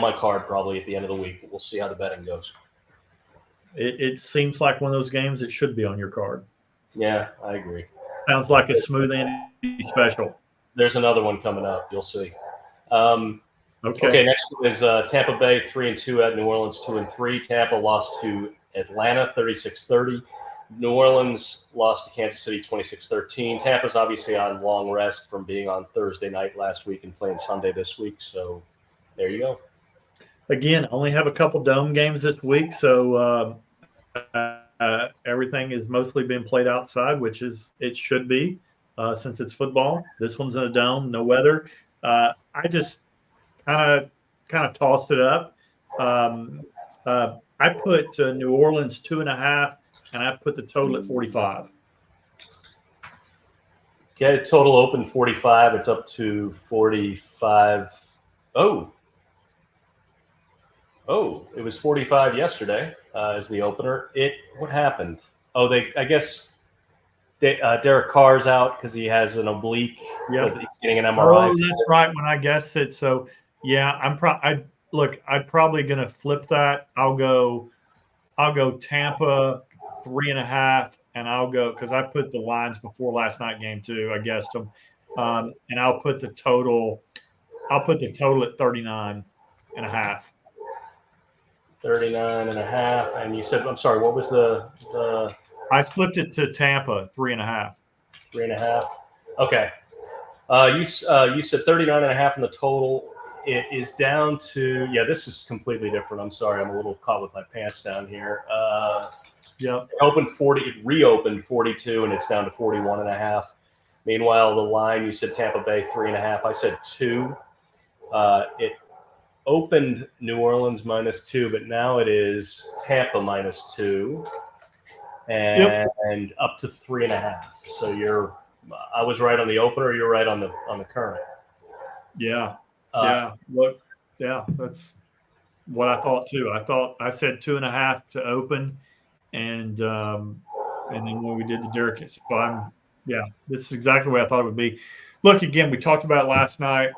my card probably at the end of the week. We'll see how the betting goes. It seems like one of those games that should be on your card. Yeah, I agree. Sounds like a smooth Andy special. There's another one coming up. You'll see. Okay. Next one is Tampa Bay 3-2 at New Orleans 2-3. Tampa lost to Atlanta 36-30. New Orleans lost to Kansas City 26-13. Tampa's obviously on long rest from being on Thursday night last week and playing Sunday this week. So there you go. Again, only have a couple dome games this week, so everything is mostly being played outside, which is it should be since it's football. This one's in a dome, no weather. I just kind of tossed it up. I put New Orleans 2.5, and I put the total at 45. Okay, total open 45. It's up to 45. Oh, it was 45 yesterday as the opener. What happened? I guess Derek Carr's out because he has an oblique. Yeah, he's getting an MRI. Oh, that's right. When I guessed it, so yeah, I'm probably gonna flip that. I'll go Tampa 3.5, and I'll go because I put the lines before last night game too. I guessed them, and I'll put the total. I'll put the total at 39.5. 39.5, and you said, I'm sorry, what was the I flipped it to Tampa 3.5. 3.5. Okay. You said 39.5 in the total. It is down to this is completely different. I'm sorry, I'm a little caught with my pants down here. It reopened 42, and it's down to 41.5. Meanwhile, the line, you said Tampa Bay 3.5. I said 2. It opened New Orleans -2, but now it is Tampa -2, and up to 3.5. So I was right on the opener. You're right on the current. Yeah. That's what I thought too. I said 2.5 to open, and then when we did the Derek, so this is exactly what I thought it would be. Look, again, we talked about it last night.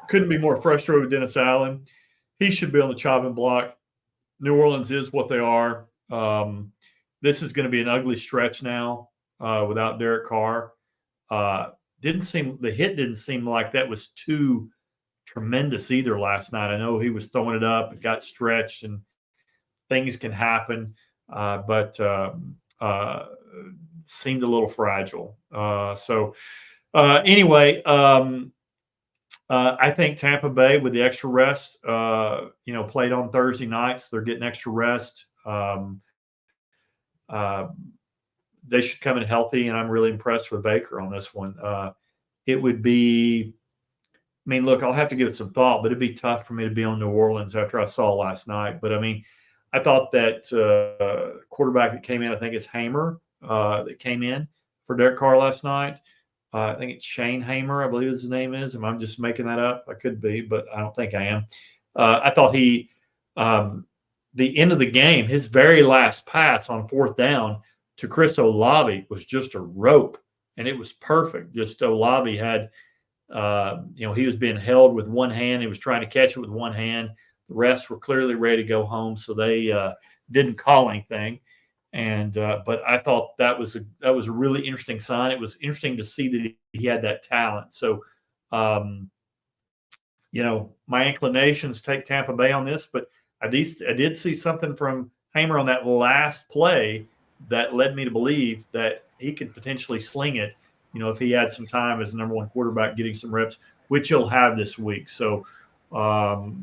Couldn't be more frustrated with Dennis Allen. He should be on the chopping block. New Orleans is what they are. This is going to be an ugly stretch now without Derek Carr. The hit didn't seem like that was too tremendous either last night. I know he was throwing it up, it got stretched, and things can happen. But seemed a little fragile. Anyway, I think Tampa Bay with the extra rest, played on Thursday nights. They're getting extra rest. They should come in healthy, and I'm really impressed with Baker on this one. It would be, look, I'll have to give it some thought, but it'd be tough for me to be on New Orleans after I saw last night. But, I thought that quarterback that came in, I think it's Hamer, that came in for Derek Carr last night. I think it's Shane Hamer, I believe his name is. Am I just making that up? I could be, but I don't think I am. I thought the end of the game, his very last pass on fourth down to Chris Olave was just a rope, and it was perfect. Just Olave had, he was being held with one hand. He was trying to catch it with one hand. The refs were clearly ready to go home, so they didn't call anything. And but I thought that was a really interesting sign. It was interesting to see that he had that talent. So, my inclinations take Tampa Bay on this, but I did see something from Hamer on that last play that led me to believe that he could potentially sling it, if he had some time as the number one quarterback getting some reps, which he'll have this week. So, well,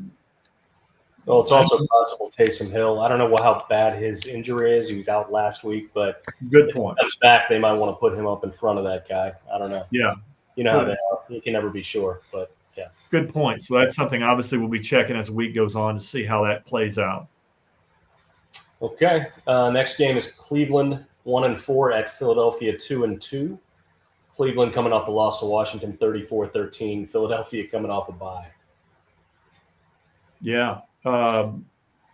it's also possible Taysom Hill. I don't know how bad his injury is. He was out last week, but good point. If he comes back, they might want to put him up in front of that guy. I don't know. Yeah. How they are. You can never be sure, but yeah. Good point. So that's something obviously we'll be checking as the week goes on to see how that plays out. Okay. Next game is Cleveland 1-4 at Philadelphia 2-2. Cleveland coming off the loss to Washington 34-13. Philadelphia coming off a bye. Yeah.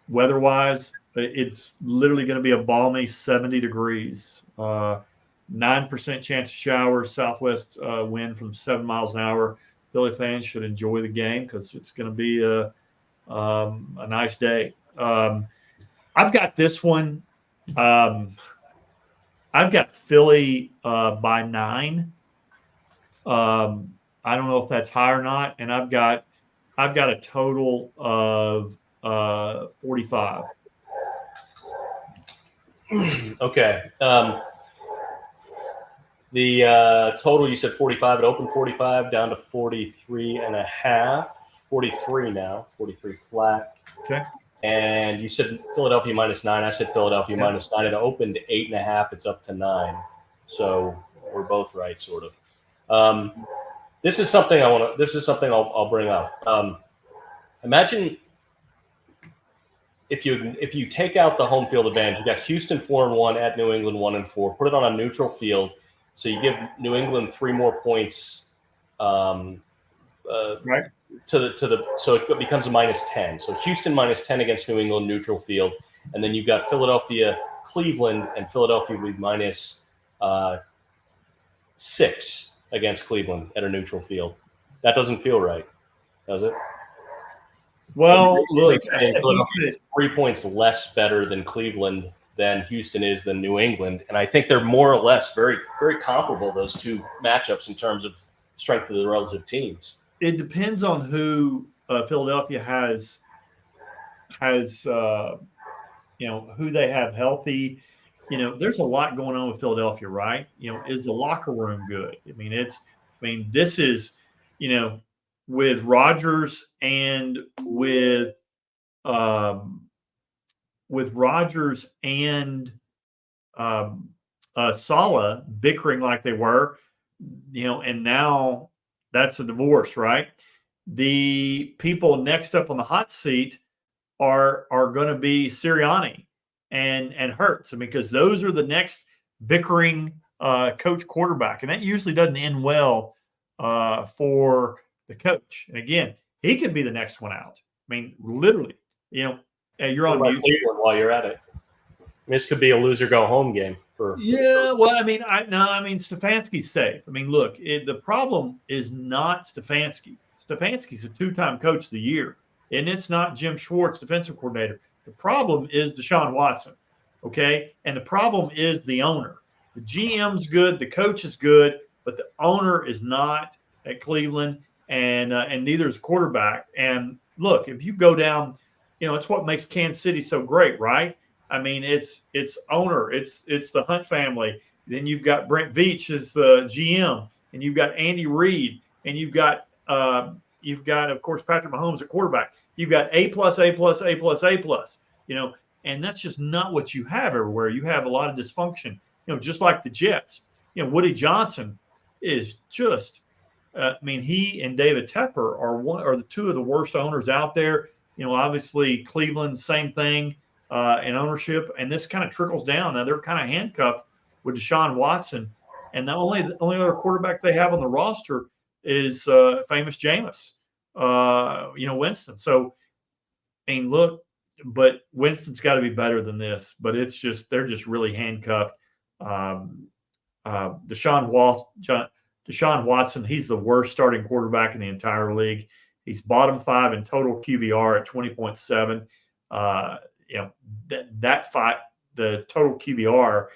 Weather-wise, it's literally going to be a balmy 70 degrees. 9% chance of showers, southwest wind from 7 miles an hour. Philly fans should enjoy the game because it's going to be a nice day. I've got this one. I've got Philly by 9. I don't know if that's high or not, and I've got a total of 45. Okay. The total, you said 45. It opened 45 down to 43.5. 43 now. 43 flat. Okay. And you said Philadelphia -9. I said Philadelphia -9. It opened 8.5. It's up to 9. So we're both right, sort of. This is something I'll bring up. Imagine if you take out the home field advantage, you got Houston 4-1 at New England 1-4. Put it on a neutral field, so you give New England 3 more points. Right. So it becomes a -10. So Houston -10 against New England neutral field, and then you've got Philadelphia, Cleveland, and Philadelphia with -6 against Cleveland at a neutral field. That doesn't feel right, does it? Well, look, Philadelphia is 3 points less better than Cleveland than Houston is than New England, and I think they're more or less very, very comparable, those two matchups, in terms of strength of the relative teams. It depends on who Philadelphia has who they have healthy. There's a lot going on with Philadelphia, right? Is the locker room good? This is, with Rodgers and with Rodgers and Saleh bickering like they were, and now that's a divorce, right? The people next up on the hot seat are going to be Sirianni and Hurts, because those are the next bickering coach quarterback, and that usually doesn't end well for the coach. And again, he could be the next one out. Literally, you're on mute. Cleveland while you're at it. This could be a loser go home game for. Yeah, well, Stefanski's safe. Look, the problem is not Stefanski. Stefanski's a 2-time coach of the year, and it's not Jim Schwartz, defensive coordinator. The problem is Deshaun Watson, okay? And the problem is the owner. The GM's good, the coach is good, but the owner is not at Cleveland, and neither is quarterback. And look, if you go down, it's what makes Kansas City so great, right? It's owner, it's the Hunt family, Then you've got Brent Veach as the GM, and you've got Andy Reid, and you've got of course Patrick Mahomes at quarterback. You've got A+, and that's just not what you have everywhere. You have a lot of dysfunction, just like the Jets. Woody Johnson is just, he and David Tepper are the two of the worst owners out there. Obviously Cleveland, same thing in ownership, and this kind of trickles down. Now they're kind of handcuffed with Deshaun Watson, and the only other quarterback they have on the roster is famous Jameis, Winston. So, look, but Winston's got to be better than this. But they're just really handcuffed. Deshaun Watson, he's the worst starting quarterback in the entire league. He's bottom 5 in total QBR at 20.7. That fight, the total QBR,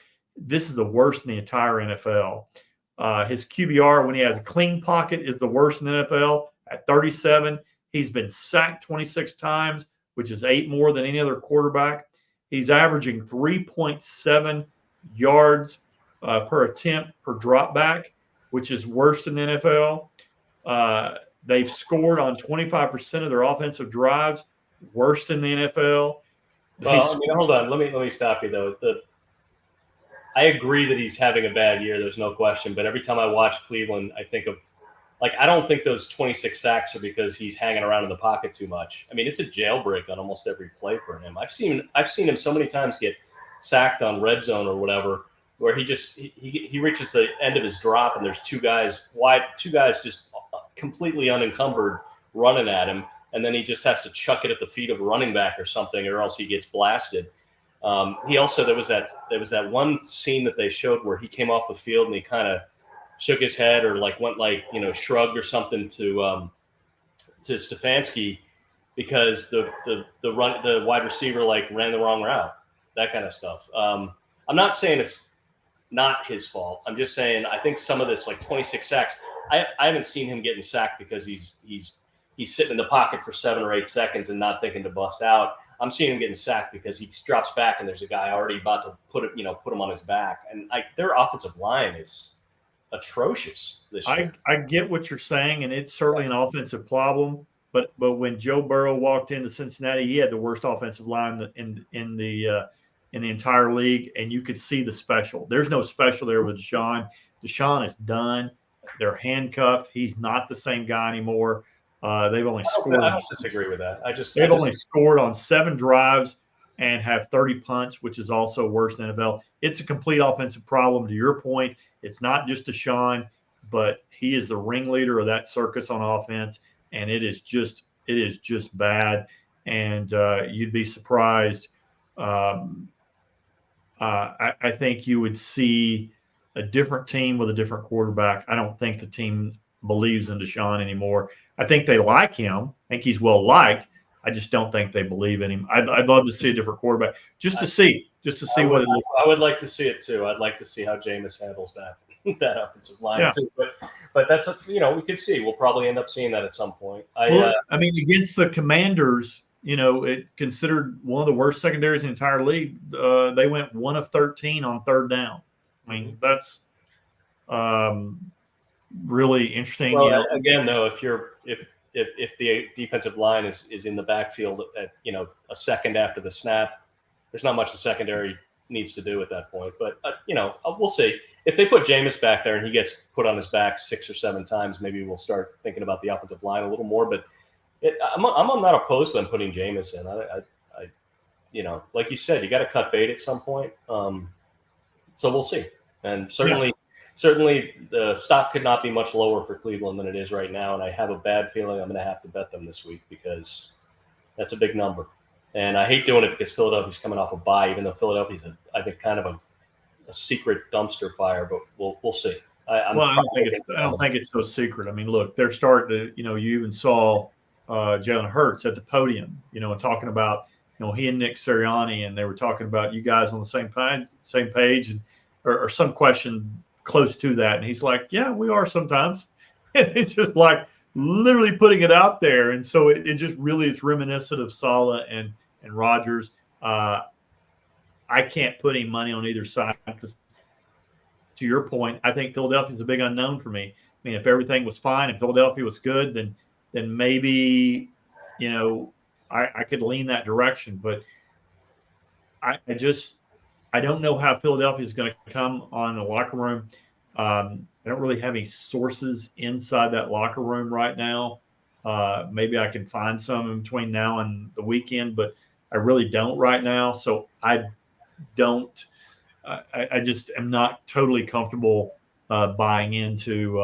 this is the worst in the entire NFL. His QBR when he has a clean pocket is the worst in the NFL at 37. He's been sacked 26 times, which is 8 more than any other quarterback. He's averaging 3.7 yards per attempt per drop back, which is worst in the NFL. They've scored on 25% of their offensive drives, worst in the NFL. Well, hold on. Let me stop you though. I agree that he's having a bad year. There's no question. But every time I watch Cleveland, I think of I don't think those 26 sacks are because he's hanging around in the pocket too much. It's a jailbreak on almost every play for him. I've seen him so many times get sacked on red zone or whatever, where he reaches the end of his drop and there's two guys just completely unencumbered running at him, and then he just has to chuck it at the feet of a running back or something, or else he gets blasted. He also there was that one scene that they showed where he came off the field and he kind of shook his head or went shrugged or something to Stefanski because the wide receiver ran the wrong route, that kind of stuff. I'm not saying it's not his fault. I'm just saying I think some of this 26 sacks. I haven't seen him getting sacked because he's sitting in the pocket for 7 or 8 seconds and not thinking to bust out. I'm seeing him getting sacked because he drops back and there's a guy already about to put him on his back. And their offensive line is atrocious this year. I get what you're saying, and it's certainly an offensive problem. But when Joe Burrow walked into Cincinnati, he had the worst offensive line in the entire league, and you could see the special. There's no special there with Deshaun. Deshaun is done. They're handcuffed. He's not the same guy anymore. They've only scored. I don't disagree with that. They've only scored on 7 drives and have 30 punts, which is also worse than NFL. It's a complete offensive problem. To your point, it's not just Deshaun, but he is the ringleader of that circus on offense, and it is just bad. And you'd be surprised. I think you would see a different team with a different quarterback. I don't think the team believes in Deshaun anymore. I think they like him. I think he's well liked. I just don't think they believe in him. I'd love to see a different quarterback just to see what it looks like. I would like to see it too. I'd like to see how Jameis handles that offensive line too. But that's we could see. We'll probably end up seeing that at some point. Against the Commanders, it considered one of the worst secondaries in the entire league. They went 1 of 13 on 3rd down. That's really interesting. Well, again, though, if the defensive line is in the backfield at a second after the snap, there's not much the secondary needs to do at that point. But we'll see. If they put Jameis back there and he gets put on his back 6 or 7 times, maybe we'll start thinking about the offensive line a little more. But I'm not opposed to them putting Jameis in. I like you said, you got to cut bait at some point. So we'll see. And certainly the stock could not be much lower for Cleveland than it is right now. And I have a bad feeling I'm going to have to bet them this week because that's a big number. And I hate doing it because Philadelphia's coming off a bye, even though Philadelphia's, I think, kind of a secret dumpster fire. But we'll see. I don't think it's so secret. Look, they're starting to. You even saw Jalen Hurts at the podium. And talking about he and Nick Sirianni, and they were talking about you guys on the same page, and or some question close to that. And he's like, yeah, we are sometimes. And it's just literally putting it out there. And so it just really it's reminiscent of Saleh and Rodgers. I can't put any money on either side because to your point, I think Philadelphia's a big unknown for me. I mean, if everything was fine, if Philadelphia was good, then maybe, I could lean that direction. But I don't know how Philadelphia is going to come on the locker room. I don't really have any sources inside that locker room right now. Maybe I can find some in between now and the weekend, but I really don't right now. So I just am not totally comfortable buying into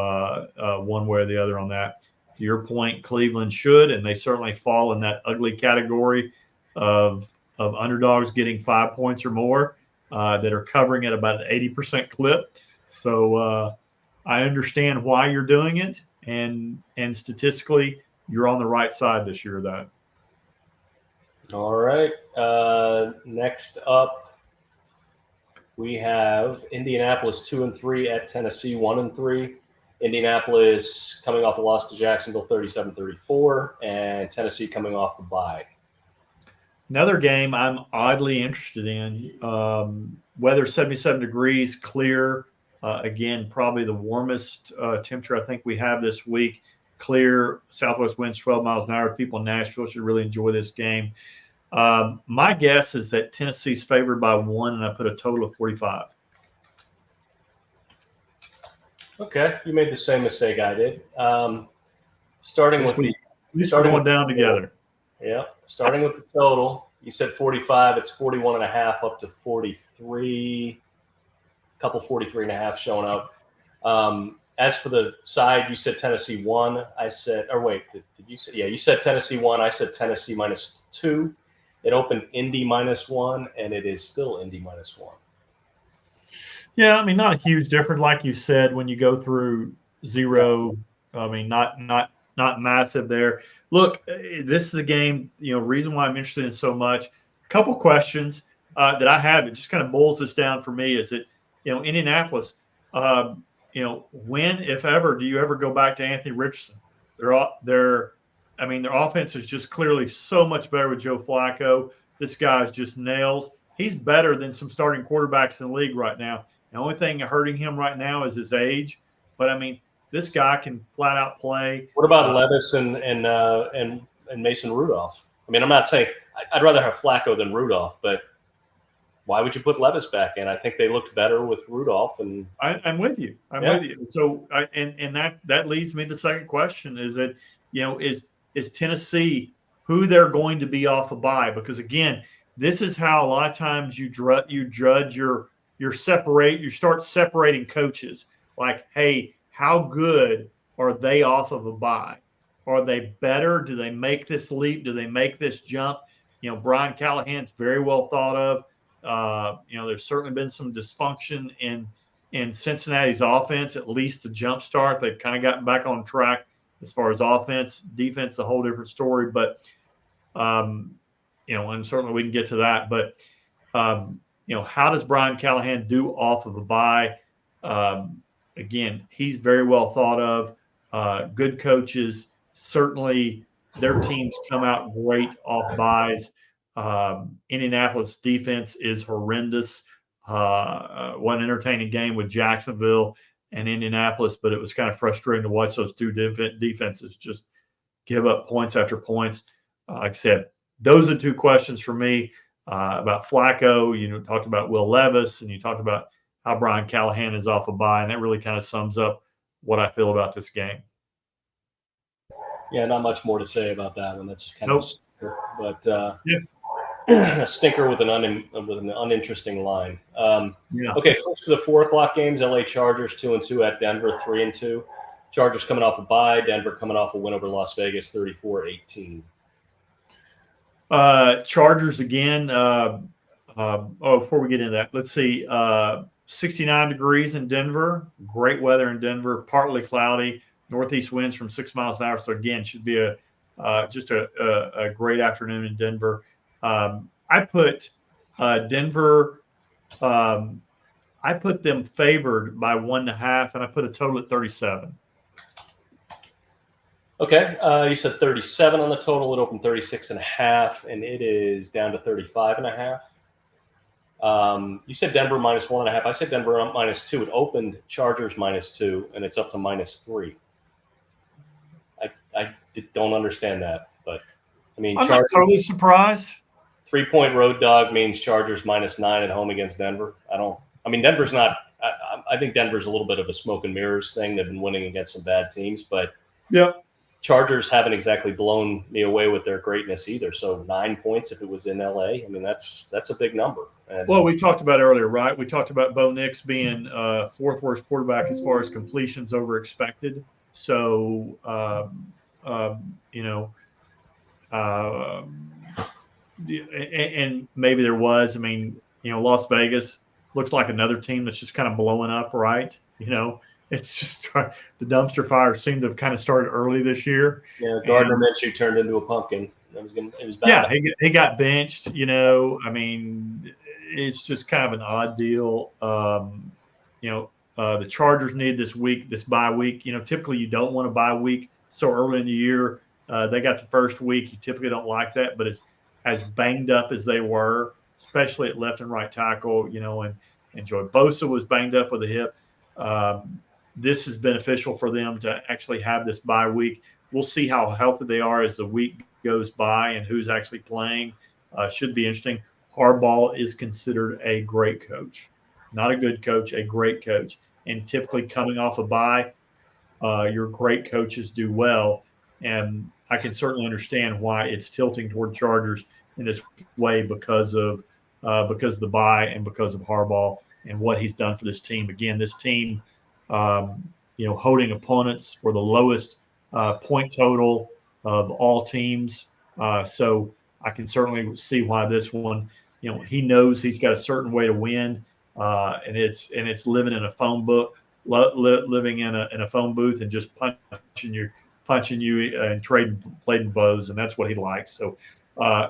one way or the other on that. To your point, Cleveland should, and they certainly fall in that ugly category of underdogs getting 5 points or more that are covering at about an 80% clip. So I understand why you're doing it, and statistically, you're on the right side this year of that. All right. Next up, we have Indianapolis 2-3 at Tennessee 1-3. Indianapolis coming off a loss to Jacksonville 37-34, and Tennessee coming off the bye. Another game I'm oddly interested in. Weather 77 degrees, clear. Again, probably the warmest temperature I think we have this week. Clear, southwest winds 12 miles an hour. People in Nashville should really enjoy this game. My guess is that Tennessee's favored by 1, and I put a total of 45. Okay, you made the same mistake I did. Starting with together. Yeah, starting with the total. You said 45. It's 41.5 up to 43. A couple 43.5 showing up. As for the side, you said Tennessee 1. I said, or wait, did you say? Yeah, you said Tennessee 1. I said Tennessee -2. It opened Indy -1, and it is still Indy -1. Yeah, I mean, not a huge difference, like you said, when you go through 0. I mean, not massive there. Look, this is a game, reason why I'm interested in so much. A couple questions that I have, it just kind of boils this down for me, is that, Indianapolis, when, if ever, do you ever go back to Anthony Richardson? Their offense is just clearly so much better with Joe Flacco. This guy's just nails. He's better than some starting quarterbacks in the league right now. The only thing hurting him right now is his age. But, I mean, this guy can flat out play. What about Levis and Mason Rudolph? I mean, I'm not saying I'd rather have Flacco than Rudolph, but why would you put Levis back in? I think they looked better with Rudolph. And I'm with you. I'm with you. So, that leads me to the second question: is that is Tennessee who they're going to be off a bye? Because again, this is how a lot of times you judge you start separating coaches. Like, hey, how good are they off of a bye? Are they better? Do they make this leap? Do they make this jump? Brian Callahan's very well thought of. There's certainly been some dysfunction in Cincinnati's offense, at least to jumpstart. They've kind of gotten back on track as far as offense. Defense, a whole different story. But, and certainly we can get to that. But, how does Brian Callahan do off of a bye? Again, he's very well thought of. Good coaches. Certainly their teams come out great off byes. Indianapolis defense is horrendous. One entertaining game with Jacksonville and Indianapolis, but it was kind of frustrating to watch those two defenses just give up points after points. Like I said, those are the two questions for me about Flacco. You talked about Will Levis, and you talked about how Brian Callahan is off a bye, and that really kind of sums up what I feel about this game. Yeah, not much more to say about that one. That's kind of a stinker, but a stinker with an uninteresting line. Okay, first to the 4:00 games. LA Chargers 2-2 at Denver 3-2. Chargers coming off a bye. Denver coming off a win over Las Vegas 34-18. Chargers again. Before we get into that, let's see. 69 degrees in Denver. Great weather in Denver. Partly cloudy. Northeast winds from 6 miles an hour. So again, should be just a great afternoon in Denver. I put Denver. I put them favored by 1.5, and I put a total at 37. Okay, you said 37 on the total. It opened 36.5, and it is down to 35.5. You said Denver -1.5. I said Denver -2. It opened Chargers -2, and it's up to -3. I don't understand that, but I mean, I'm Chargers, not totally surprised. 3-point road dog means Chargers -9 at home against Denver. Denver's not. I think Denver's a little bit of a smoke and mirrors thing. They've been winning against some bad teams, but Chargers haven't exactly blown me away with their greatness either. So 9 points if it was in LA, I mean that's a big number. And, well, we talked about earlier, right? We talked about Bo Nix being fourth worst quarterback as far as completions over expected. So and maybe there was. I mean, Las Vegas looks like another team that's just kind of blowing up, right? It's just the dumpster fire seemed to have kind of started early this year. Yeah, Gardner Minshew turned into a pumpkin. It was bad. Yeah, he got benched. I mean, it's just kind of an odd deal. The Chargers need this bye week. Typically you don't want a bye week so early in the year. They got the first week. You typically don't like that, but it's as banged up as they were, especially at left and right tackle. And Joey Bosa was banged up with a hip. This is beneficial for them to actually have this bye week. We'll see how healthy they are as the week goes by and who's actually playing. Should be interesting. Harbaugh is considered a great coach, not a good coach, a great coach. And typically coming off a bye, your great coaches do well. And I can certainly understand why it's tilting toward Chargers in this way because of the bye and because of Harbaugh and what he's done for this team. Again, this team, holding opponents for the lowest point total of all teams. So I can certainly see why this one, he knows he's got a certain way to win, and it's living in a phone book, living in a phone booth and just punching you and trading blows, and that's what he likes. So,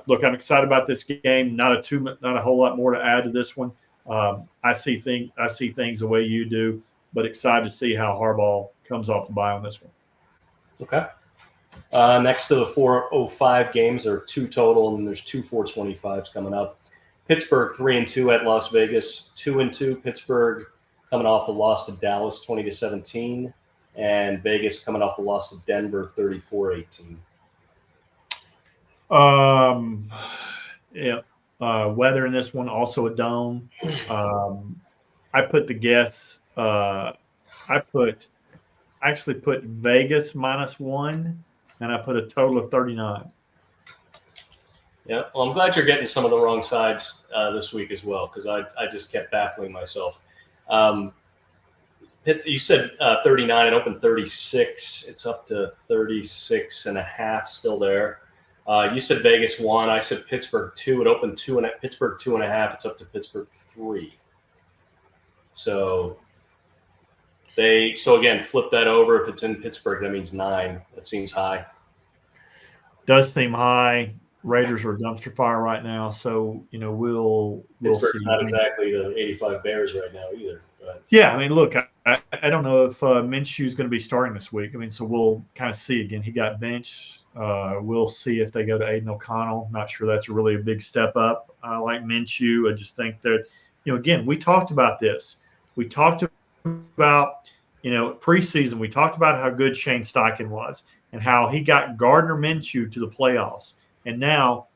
look, I'm excited about this game. Not a whole lot more to add to this one. I see things the way you do, but excited to see how Harbaugh comes off the bye on this one. Okay. Next to the 4:05 games, there are 2 total, and there's 2 425s coming up. Pittsburgh 3-2 at Las Vegas, 2-2. Pittsburgh coming off the loss to Dallas 20-17, and Vegas coming off the loss to Denver 34-18. Weather in this one, also a dome. I put the guess. I actually put Vegas -1, and I put a total of 39. Yeah, well, I'm glad you're getting some of the wrong sides this week as well, because I just kept baffling myself. You said 39. It opened 36. It's up to 36.5 still there. You said Vegas 1. I said Pittsburgh 2. It opened 2 and Pittsburgh 2.5. It's up to Pittsburgh 3. So again, flip that over. If it's in Pittsburgh, that means 9. That seems high. Does seem high. Raiders are a dumpster fire right now, so we'll Pittsburgh's see. not exactly the 85 Bears right now either. But. Yeah, I mean, look, I don't know if Minshew is going to be starting this week. I mean, so we'll kind of see again. He got benched. We'll see if they go to Aiden O'Connell. Not sure that's really a big step up. Like Minshew, I just think that again, we talked about this. We talked about preseason. We talked about how good Shane Steichen was and how he got Gardner Minshew to the playoffs. And now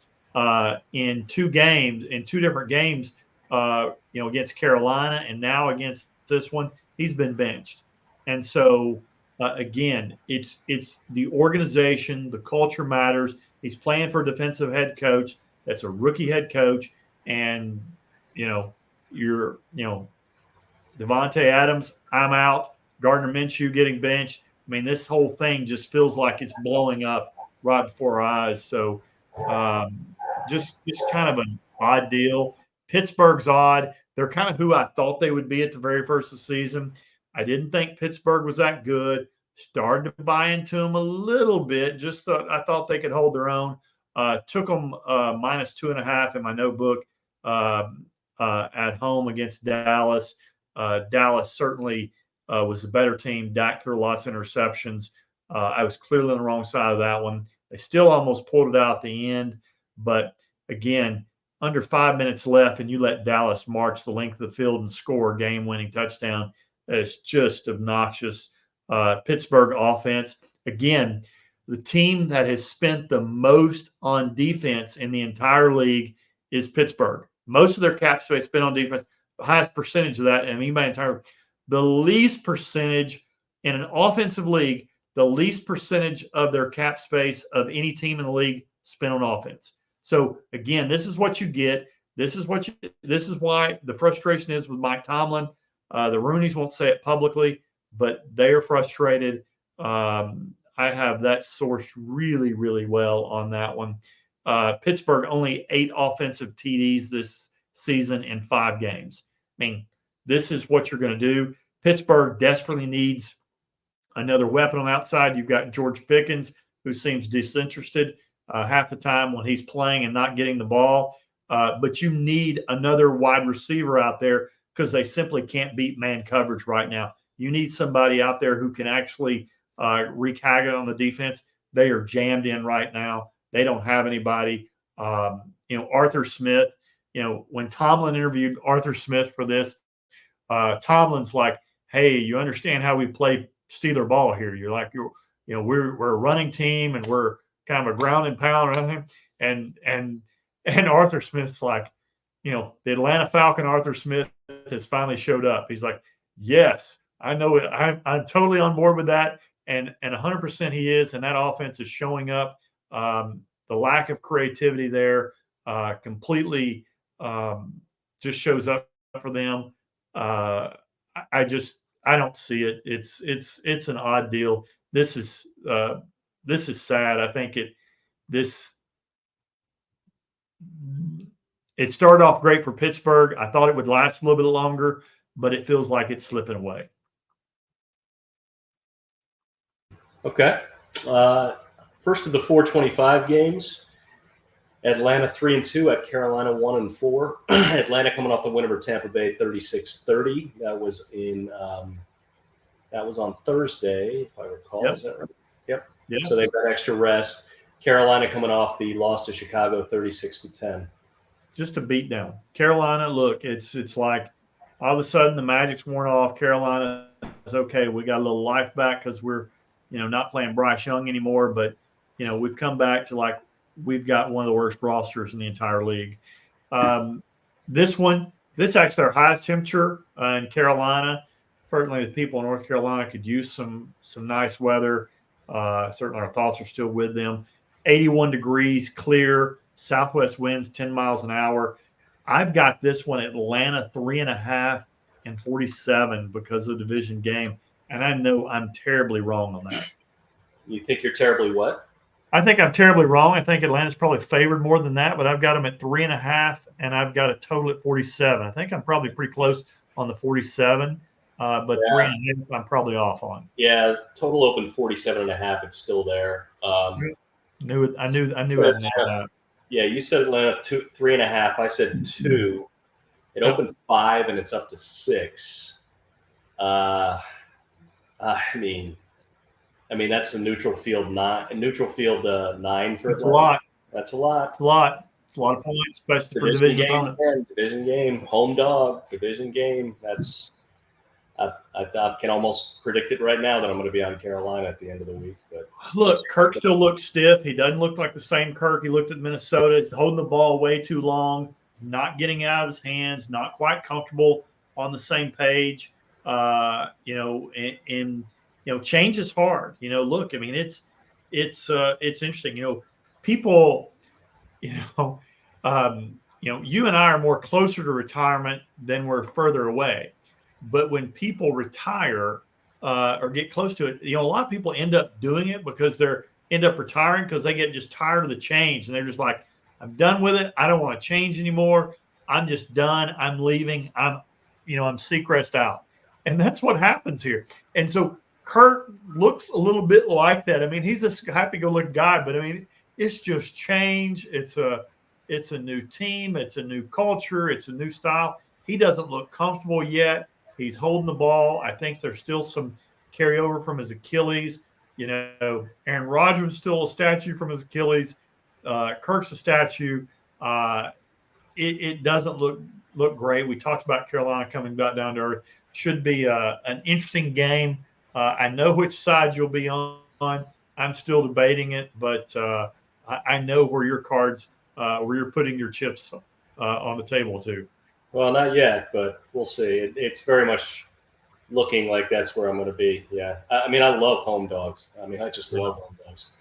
in 2 different games, against Carolina and now against this one, he's been benched. And so, again, it's the organization, the culture matters. He's playing for a defensive head coach that's a rookie head coach. And, you're Devontae Adams, I'm out. Gardner Minshew getting benched. I mean, this whole thing just feels like it's blowing up right before our eyes. So, just kind of an odd deal. Pittsburgh's odd. They're kind of who I thought they would be at the very first of the season. I didn't think Pittsburgh was that good. Started to buy into them a little bit. I thought they could hold their own. Took them -2.5 in my notebook at home against Dallas. Dallas certainly was a better team. Dak threw lots of interceptions. I was clearly on the wrong side of that one. They still almost pulled it out at the end. But, again, under 5 minutes left and you let Dallas march the length of the field and score a game-winning touchdown. It's just obnoxious. Pittsburgh offense, again, the team that has spent the most on defense in the entire league is Pittsburgh. Most of their cap space spent on defense, the highest percentage of that, and anybody entire. The least percentage in an offensive league, the least percentage of their cap space of any team in the league spent on offense. So again, this is what you get. This is why the frustration is with Mike Tomlin. The Rooneys won't say it publicly, but they are frustrated. I have that sourced really, really well on that one. Pittsburgh only 8 offensive TDs this season in 5 games. I mean, this is what you're going to do. Pittsburgh desperately needs another weapon on the outside. You've got George Pickens, who seems disinterested half the time when he's playing and not getting the ball. But you need another wide receiver out there because they simply can't beat man coverage right now. You need somebody out there who can actually wreak havoc on the defense. They are jammed in right now. They don't have anybody. Arthur Smith, when Tomlin interviewed Arthur Smith for this, Tomlin's like, hey, you understand how we play Steeler ball here. You're like, we're a running team and we're kind of a ground and pound or anything. And Arthur Smith's like, the Atlanta Falcon Arthur Smith has finally showed up. He's like, yes, I know it. I'm totally on board with that. And 100% he is. And that offense is showing up. The lack of creativity there completely just shows up for them. I don't see it. It's an odd deal. This is sad. I think it started off great for Pittsburgh. I thought it would last a little bit longer, but it feels like it's slipping away. Okay. First of the 425 games, Atlanta 3-2 at Carolina 1-4. Atlanta coming off the win over Tampa Bay 36-30. That was on Thursday, if I recall. Yep. Is that right? Yep. Yep. So they've got extra rest. Carolina coming off the loss to Chicago 36-10. Just a beat down. Carolina, look, it's like all of a sudden the magic's worn off. Carolina is okay. We got a little life back because we're not playing Bryce Young anymore, but we've come back to like we've got one of the worst rosters in the entire league. This actually our highest temperature in Carolina. Certainly the people in North Carolina could use some nice weather. Certainly our thoughts are still with them. 81 degrees, clear, southwest winds 10 miles an hour. I've got this one Atlanta 3.5 and 47 because of the division game. And I know I'm terribly wrong on that. You think you're terribly what? I think I'm terribly wrong. I think Atlanta's probably favored more than that, but I've got them at 3.5, and I've got a total at 47. I think I'm probably pretty close on the 47, but 3.5 I'm probably off on. Yeah, total open 47.5. It's still there. I knew that. Yeah, you said Atlanta 3.5. I said 2. It opened 5, and it's up to 6. I mean, that's a neutral field 9. A neutral field 9 for That's a lot. That's a lot. It's a lot. It's a lot of points, especially for division opponent. Division game, home dog, division game. That's I can almost predict it right now that I'm going to be on Carolina at the end of the week. But look, Kirk still looks stiff. He doesn't look like the same Kirk he looked at Minnesota. He's holding the ball way too long, not getting out of his hands, not quite comfortable on the same page. Change is hard. Look, I mean, it's interesting. People, you and I are more closer to retirement than we're further away. But when people retire or get close to it, a lot of people end up doing it because end up retiring because they get just tired of the change. And they're just like, I'm done with it. I don't want to change anymore. I'm just done. I'm leaving. I'm Seacrest out. And that's what happens here. And so Kurt looks a little bit like that. I mean, he's a happy-go-lucky guy, but I mean, it's just change. It's a new team. It's a new culture. It's a new style. He doesn't look comfortable yet. He's holding the ball. I think there's still some carryover from his Achilles. Aaron Rodgers is still a statue from his Achilles. Kirk's a statue. it doesn't look great. We talked about Carolina coming back down to earth. Should be an interesting game. I know which side you'll be on. I'm still debating it, but I know where your cards, where you're putting your chips on the table too. Well, not yet, but we'll see. It's very much looking like that's where I'm going to be. Yeah, I mean, I love home dogs. I mean, I just love home dogs.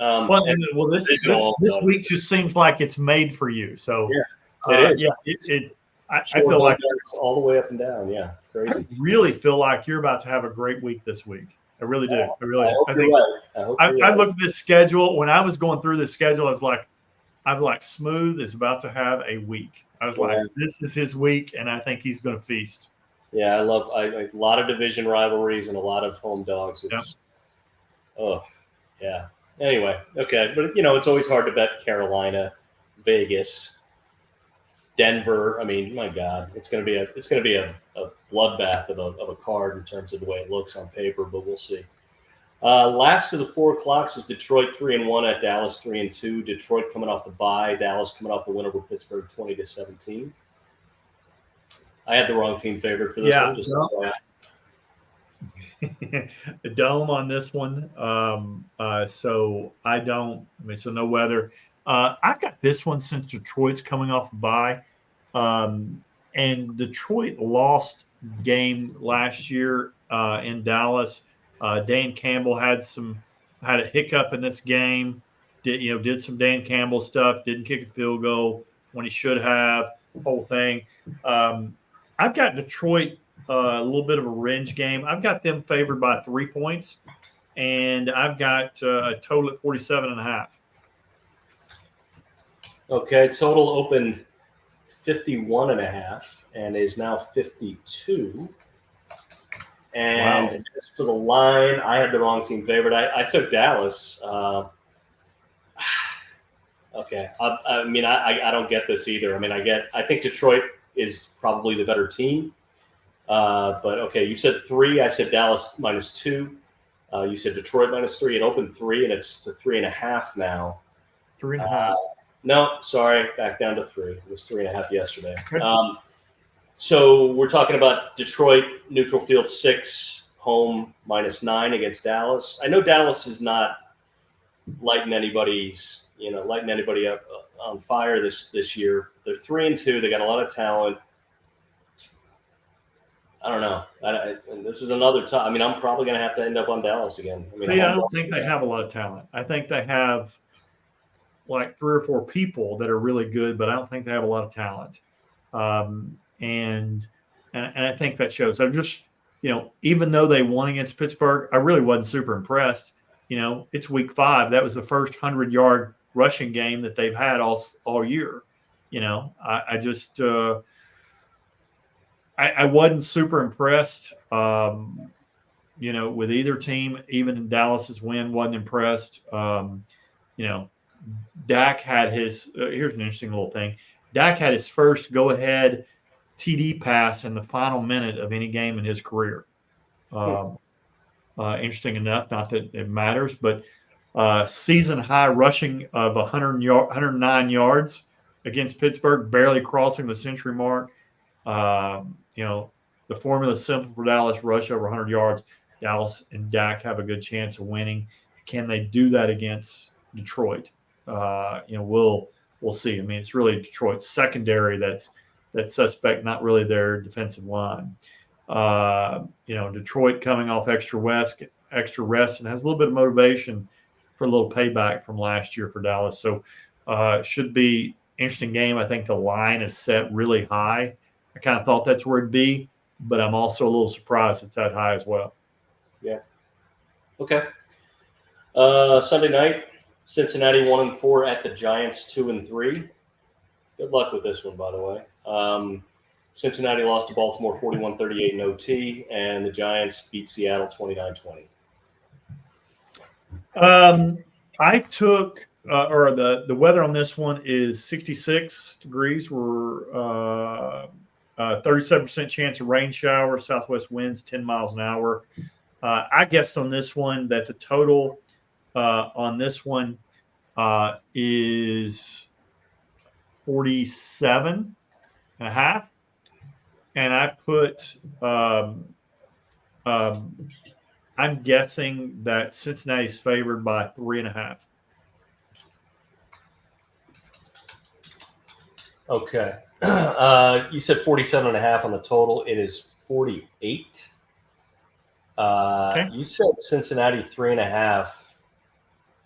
This week just seems like it's made for you. So it is. Yeah, I feel like all the way up and down. Yeah, crazy. I really feel like you're about to have a great week this week. I really do. I really do. I looked at this schedule. When I was going through this schedule, I was like, Smooth is about to have a week. I was like, this is his week, and I think he's going to feast. Yeah, I love a lot of division rivalries and a lot of home dogs. Anyway, okay, but it's always hard to bet Carolina, Vegas, Denver. I mean, my God, it's going to be a bloodbath of a card in terms of the way it looks on paper, but we'll see. Last of the 4 o'clocks is Detroit 3-1 at Dallas 3-2. Detroit coming off the bye. Dallas coming off the win over Pittsburgh 20-17. I had the wrong team favored for this one. A dome on this one. So I don't. I mean, so no weather. I've got this one since Detroit's coming off a bye, and Detroit lost game last year in Dallas. Dan Campbell had a hiccup in this game. Did some Dan Campbell stuff. Didn't kick a field goal when he should have. Whole thing. I've got Detroit a little bit of a revenge game. I've got them favored by 3 points, and I've got a total at 47.5. Okay, total opened 51.5 and is now 52. And as for the line, I had the wrong team favored. I took Dallas. Okay, I mean, I don't get this either. I mean, I think Detroit is probably the better team. But okay, you said 3. I said Dallas -2. You said Detroit -3. It opened 3, and it's to 3.5 now. 3.5. No, sorry, back down to 3. It was 3.5 yesterday. So we're talking about Detroit neutral field 6, home -9 against Dallas. I know Dallas is not lighting anybody up on fire this year. They're 3-2. They got a lot of talent. I don't know. And this is another time. I mean, I'm probably going to have to end up on Dallas again. I mean, I don't think they have a lot of talent. I think they have like 3 or 4 people that are really good, but I don't think they have a lot of talent. And I think that shows. I'm just, even though they won against Pittsburgh, I really wasn't super impressed. It's week 5. That was the first 100-yard rushing game that they've had all year. I just I wasn't super impressed. With either team, even in Dallas's win, wasn't impressed. Dak had his. Here's an interesting little thing. Dak had his first go-ahead TD pass in the final minute of any game in his career. Interesting enough, not that it matters, but season high rushing of 109 yards against Pittsburgh, barely crossing the century mark. The formula is simple for Dallas: rush over 100 yards. Dallas and Dak have a good chance of winning. Can they do that against Detroit? We'll see. I mean, it's really Detroit's secondary that's suspect, not really their defensive line. Detroit coming off extra rest, and has a little bit of motivation for a little payback from last year for Dallas. So should be interesting game. I think the line is set really high. I kind of thought that's where it'd be, but I'm also a little surprised it's that high as well. Yeah. Okay. Sunday night, Cincinnati 1-4 at the Giants 2-3. Good luck with this one, by the way. Cincinnati lost to Baltimore 41-38 in OT, and the Giants beat Seattle 29-20. I took the weather on this one is 66 degrees. We're 37% chance of rain shower, southwest winds 10 miles an hour. I guessed on this one that the total on this one is 47. 2.5, and I put. I'm guessing that Cincinnati's favored by 3.5. Okay. You said 47.5 on the total. It is 48. Okay. You said Cincinnati 3.5.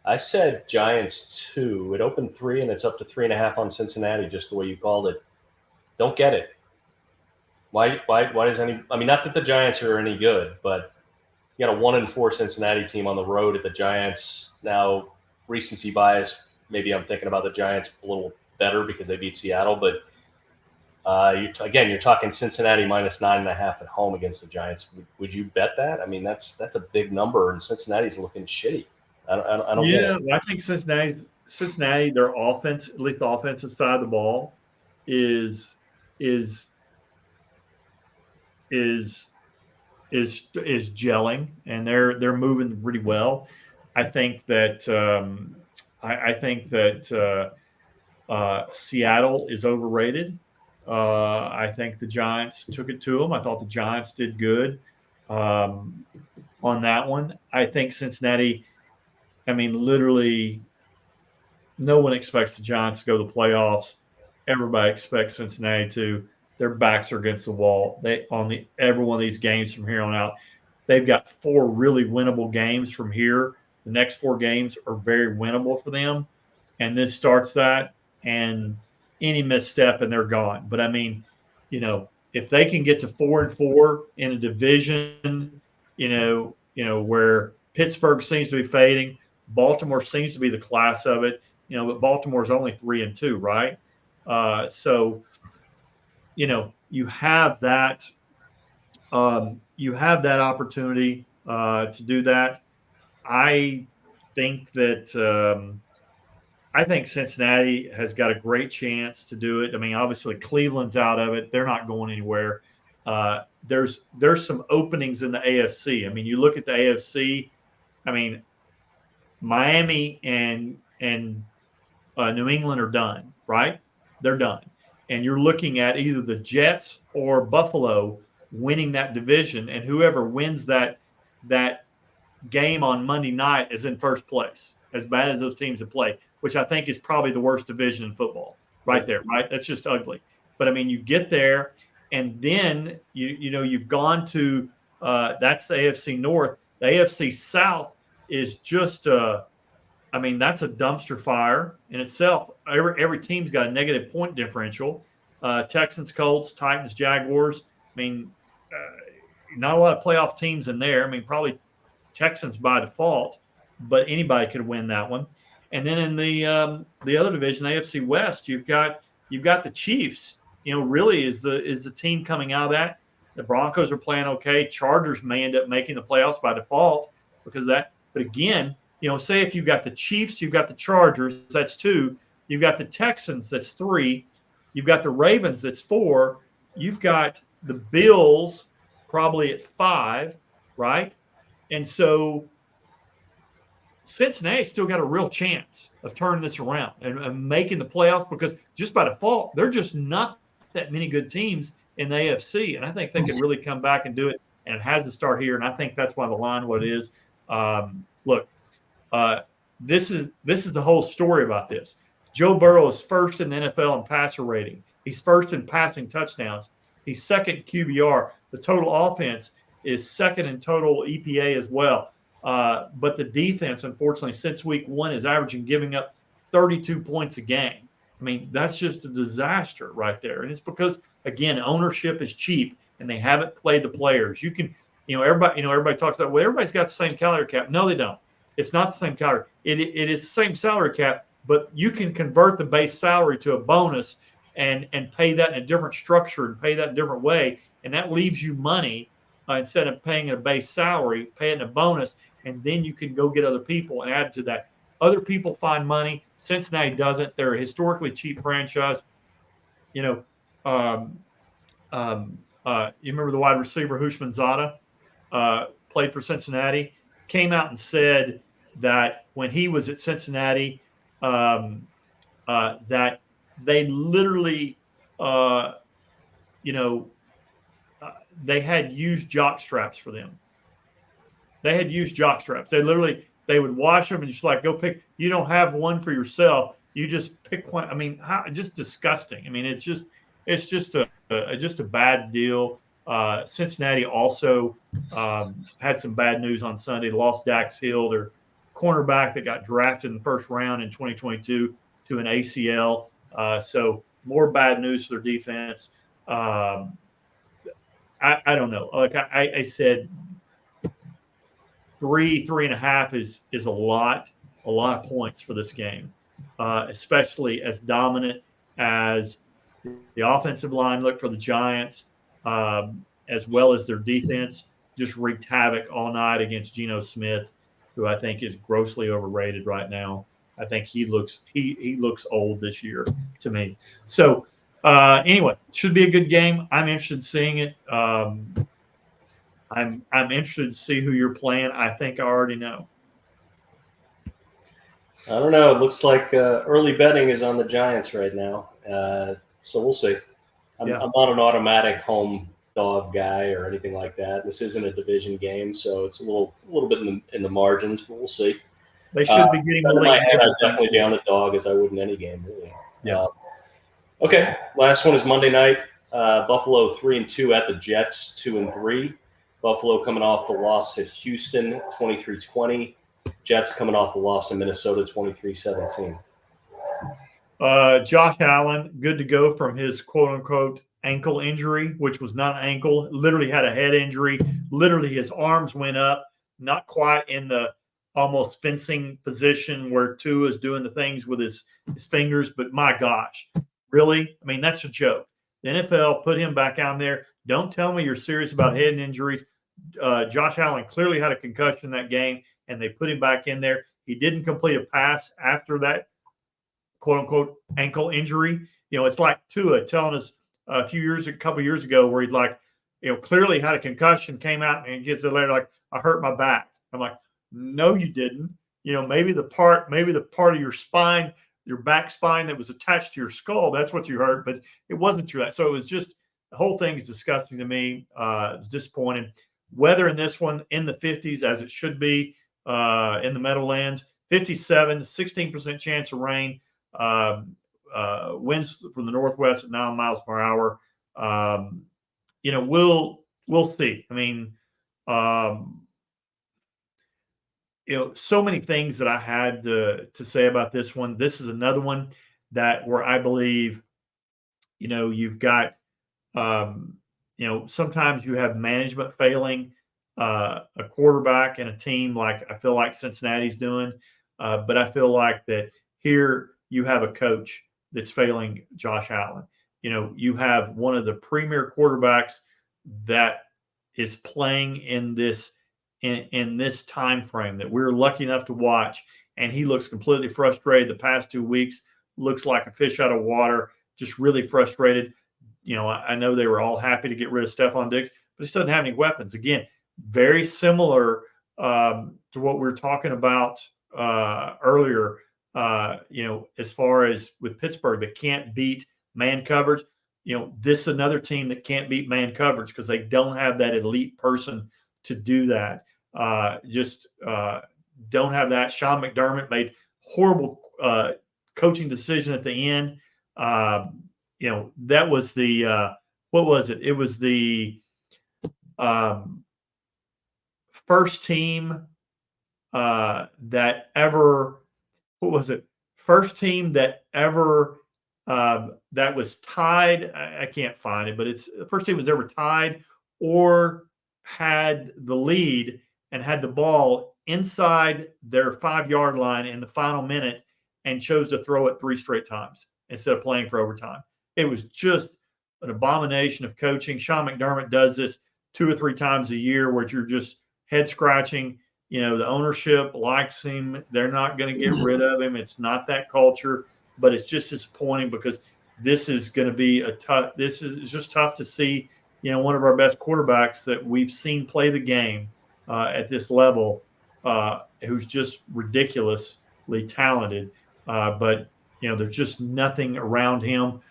I said Giants 2. It opened 3 and it's up to 3.5 on Cincinnati, just the way you called it. Don't get it. Why does not that the Giants are any good, but you got a 1-4 Cincinnati team on the road at the Giants. Now, recency bias, maybe I'm thinking about the Giants a little better because they beat Seattle, but you're talking Cincinnati minus 9.5 at home against the Giants. Would you bet that? I mean, that's a big number, and Cincinnati's looking shitty. I don't get it. I think Cincinnati, their offense, at least the offensive side of the ball, is gelling, and they're moving pretty well. I think that Seattle is overrated. I think the Giants took it to them. I thought the Giants did good on that one. I think Cincinnati. I mean, literally, no one expects the Giants to go to the playoffs. Everybody expects Cincinnati to. Their backs are against the wall. Every one of these games from here on out, they've got 4 really winnable games from here. The next 4 games are very winnable for them, and this starts that. And any misstep and they're gone. But I mean, if they can get to 4-4 in a division, where Pittsburgh seems to be fading, Baltimore seems to be the class of it, but Baltimore's only 3-2, right? So, you have that opportunity to do that. I think Cincinnati has got a great chance to do it. I mean, obviously Cleveland's out of it; they're not going anywhere. There's some openings in the AFC. I mean, you look at the AFC. I mean, Miami and New England are done, right? They're done. And you're looking at either the Jets or Buffalo winning that division, and whoever wins that game on Monday night is in first place, as bad as those teams have played, which I think is probably the worst division in football right there, right? That's just ugly. But, I mean, you get there, and then, you've gone to that's the AFC North. The AFC South is just that's a dumpster fire in itself. Every team's got a negative point differential. Texans, Colts, Titans, Jaguars. I mean, not a lot of playoff teams in there. I mean, probably Texans by default, but anybody could win that one. And then in the other division, AFC West, you've got the Chiefs. Really is the team coming out of that. The Broncos are playing okay. Chargers may end up making the playoffs by default because of that. But again, say if you've got the Chiefs, you've got the Chargers, that's 2. You've got the Texans, that's 3. You've got the Ravens, that's 4. You've got the Bills probably at 5, right? And so Cincinnati's still got a real chance of turning this around and making the playoffs because just by default, they're just not that many good teams in the AFC. And I think they can really come back and do it. And it has to start here. And I think that's why the line what it is. Look, this is the whole story about this. Joe Burrow is first in the NFL in passer rating. He's first in passing touchdowns. He's second in QBR. The total offense is second in total EPA as well. But the defense, unfortunately, since week 1 is averaging giving up 32 points a game. I mean, that's just a disaster right there. And it's because, again, ownership is cheap and they haven't played the players. You can, everybody talks about, well, everybody's got the same salary cap. No, they don't. It's not the same salary. It is the same salary cap, but you can convert the base salary to a bonus and pay that in a different structure and pay that in a different way. And that leaves you money instead of paying a base salary, paying a bonus, and then you can go get other people and add to that. Other people find money. Cincinnati doesn't. They're a historically cheap franchise. You remember the wide receiver Houshmandzadeh played for Cincinnati, came out and said that when he was at Cincinnati, that they literally they had used jock straps for them. They had used jock straps. They would wash them and just like go pick. You don't have one for yourself. You just pick one. I mean, just disgusting. I mean, it's just a bad deal. Cincinnati also had some bad news on Sunday. Lost Dax Hill, their cornerback that got drafted in the first round in 2022 to an ACL. So more bad news for their defense. I don't know. Like I said, 3.5 is a lot of points for this game, especially as dominant as the offensive line looked for the Giants, as well as their defense just wreaked havoc all night against Geno Smith, who I think is grossly overrated right now. I think he looks old this year to me. So anyway, should be a good game. I'm interested in seeing it. I'm interested to see who you're playing. I think I already know. I don't know. It looks like early betting is on the Giants right now. So we'll see. I'm not an automatic home dog guy or anything like that. This isn't a division game, so it's a little bit in the margins, but we'll see. They should be getting the my head. I was definitely down the dog as I would in any game, really. Yeah. Okay. Last one is Monday night. Buffalo 3-2 at the Jets 2-3. Buffalo coming off the loss to Houston 23-20. Jets coming off the loss to Minnesota 23-17. Josh Allen, good to go from his quote-unquote ankle injury, which was not an ankle, literally had a head injury. Literally his arms went up, not quite in the almost fencing position where Tua is doing the things with his fingers. But my gosh, really? I mean, that's a joke. The NFL put him back out there. Don't tell me you're serious about head injuries. Josh Allen clearly had a concussion in that game, and they put him back in there. He didn't complete a pass after that quote-unquote ankle injury. It's like Tua telling us a couple years ago where he'd clearly had a concussion, came out and gets it later like, I hurt my back. I'm like, no, you didn't. Maybe the part of your spine, your back spine that was attached to your skull, that's what you hurt, but it wasn't your that. So it was just, the whole thing is disgusting to me. It was disappointing. Weather in this one in the 50s, as it should be in the Meadowlands. 57, 16% chance of rain. Winds from the northwest at 9 miles per hour. We'll see. I mean, so many things that I had to say about this one. This is another one where I believe, you've got, sometimes you have management failing a quarterback and a team like I feel like Cincinnati's doing. But I feel like that here you have a coach that's failing Josh Allen. You have one of the premier quarterbacks that is playing in this time frame that we're lucky enough to watch, and he looks completely frustrated. The past 2 weeks looks like a fish out of water, just really frustrated. I know they were all happy to get rid of Stephon Diggs, but he doesn't have any weapons. Again, very similar to what we were talking about earlier. As far as with Pittsburgh, that can't beat man coverage. This is another team that can't beat man coverage because they don't have that elite person to do that. Don't have that. Sean McDermott made horrible coaching decision at the end. That was the what was it? It was the first team that ever. What was it? First team that ever that was tied. I can't find it, but it's the first team was ever tied or had the lead and had the ball inside their 5-yard line in the final minute and chose to throw it 3 straight times instead of playing for overtime. It was just an abomination of coaching. Sean McDermott does this 2 or 3 times a year where you're just head scratching. The ownership likes him. They're not going to get rid of him. It's not that culture, but it's just disappointing because this is going to be this is just tough to see, one of our best quarterbacks that we've seen play the game at this level, who's just ridiculously talented. But there's just nothing around him.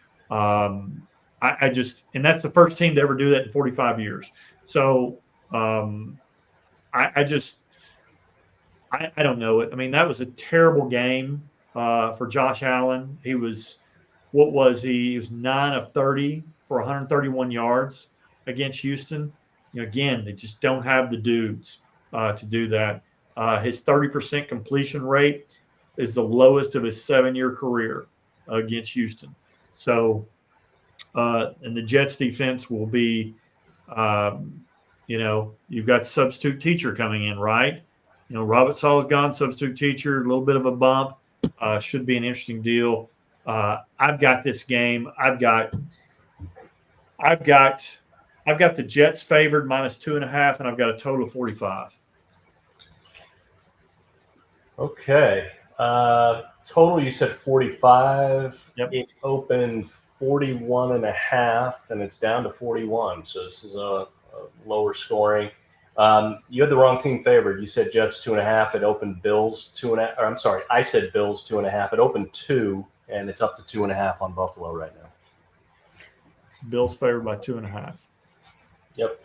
I just, and that's the first team to ever do that in 45 years. So I don't know it. I mean, that was a terrible game for Josh Allen. He was, what was he? He was 9 of 30 for 131 yards against Houston. Again, they just don't have the dudes to do that. His 30% completion rate is the lowest of his 7-year career against Houston. So, and the Jets defense will be, you've got substitute teacher coming in, right? Robert Saleh's gone, substitute teacher, a little bit of a bump. Should be an interesting deal. I've got this game. I've got the Jets favored -2.5, and I've got a total of 45. Okay. Total, you said 45. Yep. It opened 41.5, and it's down to 41. So this is a lower scoring. You had the wrong team favored. You said Jets 2.5. It opened Bills 2.5. Or I'm sorry, I said Bills 2.5. It opened 2, and it's up to 2.5 on Buffalo right now. Bills favored by 2.5. Yep.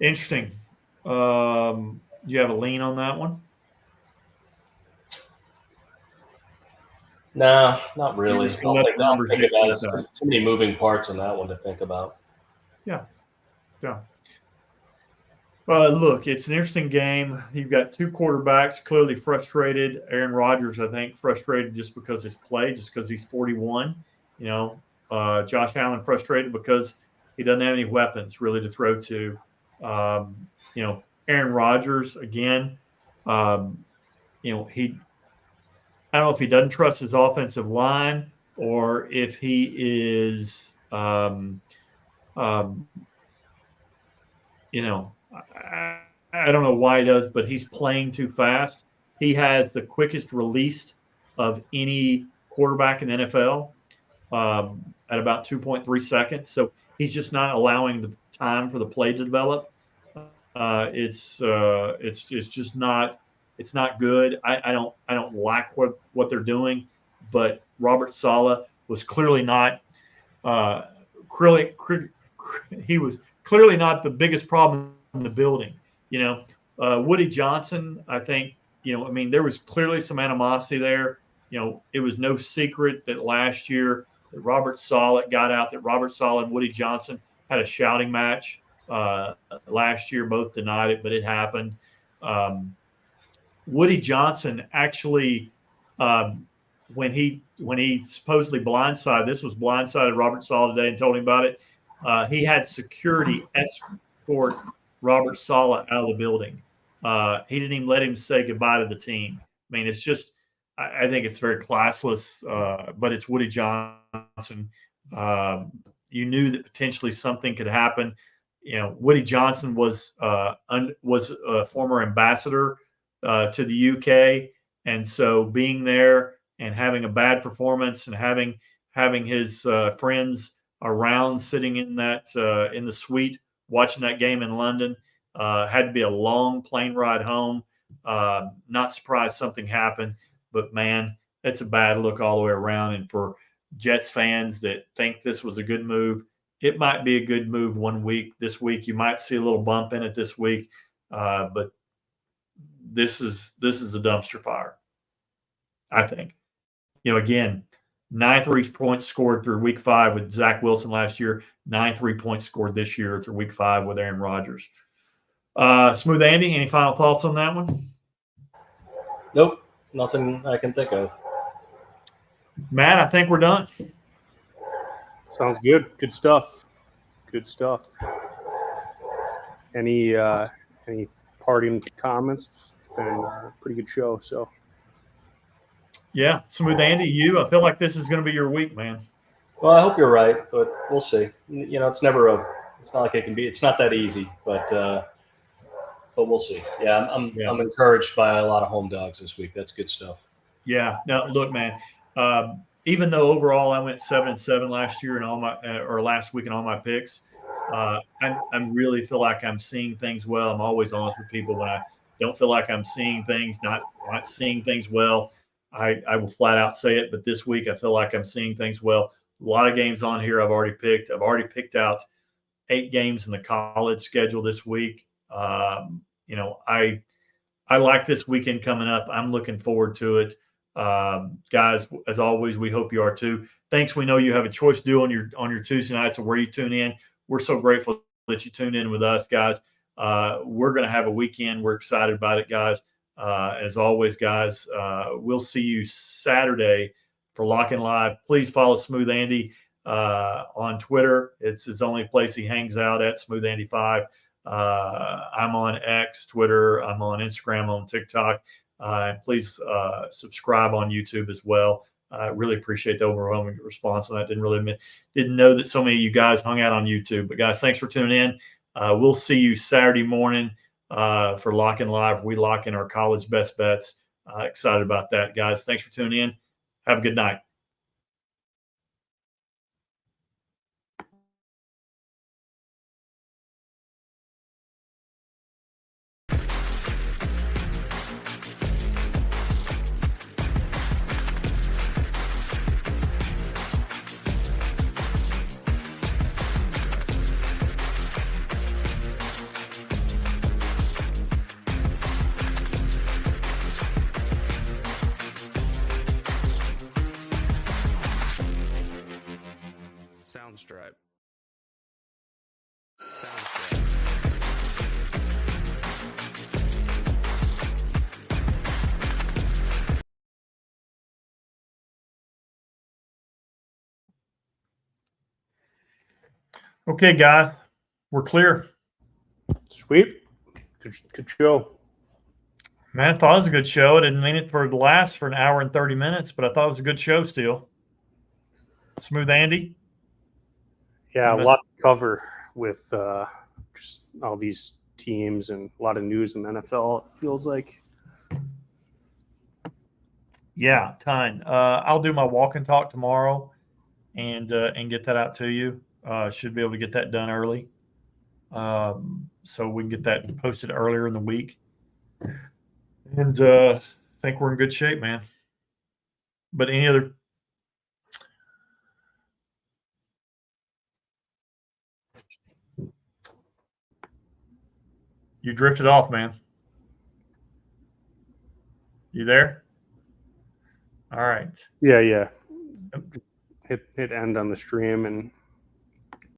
Interesting. You have a lean on that one? No, not really. Just gonna let the numbers I'll think about it. dictate that. Too many moving parts on that one to think about. Yeah. Look, it's an interesting game. You've got two quarterbacks clearly frustrated. Aaron Rodgers, I think, frustrated just because his play, just because he's 41. Josh Allen frustrated because he doesn't have any weapons really to throw to. Aaron Rodgers, again, I don't know if he doesn't trust his offensive line or if he is, I don't know why he does, but he's playing too fast. He has the quickest release of any quarterback in the NFL at about 2.3 seconds. So he's just not allowing the time for the play to develop. It's just not. It's not good. I don't like what they're doing, but Robert Saleh was clearly not. He was clearly not the biggest problem in the building. Woody Johnson, I think. There was clearly some animosity there. It was no secret that last year that Robert Saleh got out. That Robert Saleh and Woody Johnson had a shouting match last year. Both denied it, but it happened. Woody Johnson actually, when he supposedly blindsided Robert Saleh today and told him about it. He had security escort Robert Saleh out of the building. He didn't even let him say goodbye to the team. It's just, I think it's very classless. But it's Woody Johnson. You knew that potentially something could happen. Woody Johnson was a former ambassador to the UK, and so being there and having a bad performance and having his friends around sitting in that in the suite watching that game in London had to be a long plane ride home. Not surprised something happened, but man, it's a bad look all the way around. And for Jets fans that think this was a good move, it might be a good move this week. You might see a little bump in it this week, but this is a dumpster fire, I think. Again, 93 points scored through week 5 with Zach Wilson last year, 93 points scored this year through week 5 with Aaron Rodgers. Smooth Andy, any final thoughts on that one? Nope, nothing I can think of. Matt, I think we're done. Sounds good. Good stuff. Any parting comments? It's been a pretty good show. So, yeah, Smooth Andy, I feel like this is going to be your week, man. Well, I hope you're right, but we'll see. It's not like it can be. It's not that easy, but we'll see. Yeah, I'm encouraged by a lot of home dogs this week. That's good stuff. Yeah. Now, look, man. Even though overall I went 7-7 last year and last week in all my picks, I really feel like I'm seeing things well. I'm always honest with people when I don't feel like I'm seeing things, not seeing things well. I will flat out say it, but this week I feel like I'm seeing things well. A lot of games on here I've already picked. I've already picked out 8 games in the college schedule this week. You know, I like this weekend coming up. I'm looking forward to it. Guys, as always, we hope you are too. Thanks. We know you have a choice to do on your Tuesday nights of where you tune in. We're so grateful that you tuned in with us, guys. We're going to have a weekend. We're excited about it, guys. As always, guys, we'll see you Saturday for Lock and Live. Please follow Smooth Andy on Twitter. It's his only place he hangs out at, Smooth Andy 5. I'm on X, Twitter. I'm on Instagram, on TikTok. And please subscribe on YouTube as well. I really appreciate the overwhelming response on that. Didn't know that so many of you guys hung out on YouTube. But guys, thanks for tuning in. We'll see you Saturday morning for Lock and Live. We lock in our college best bets. Excited about that, guys. Thanks for tuning in. Have a good night. Soundstripe. Okay, guys, we're clear. Sweet. Good show. Man, I thought it was a good show. I didn't mean it for the last for an hour and 30 minutes, but I thought it was a good show still. Smooth Andy. Yeah, a lot to cover with just all these teams and a lot of news in the NFL, it feels like. Yeah, ton. I'll do my walk and talk tomorrow and get that out to you. Should be able to get that done early. So we can get that posted earlier in the week. And I think we're in good shape, man. But any other You drifted off, man. You there? All right. Yeah. Hit end on the stream and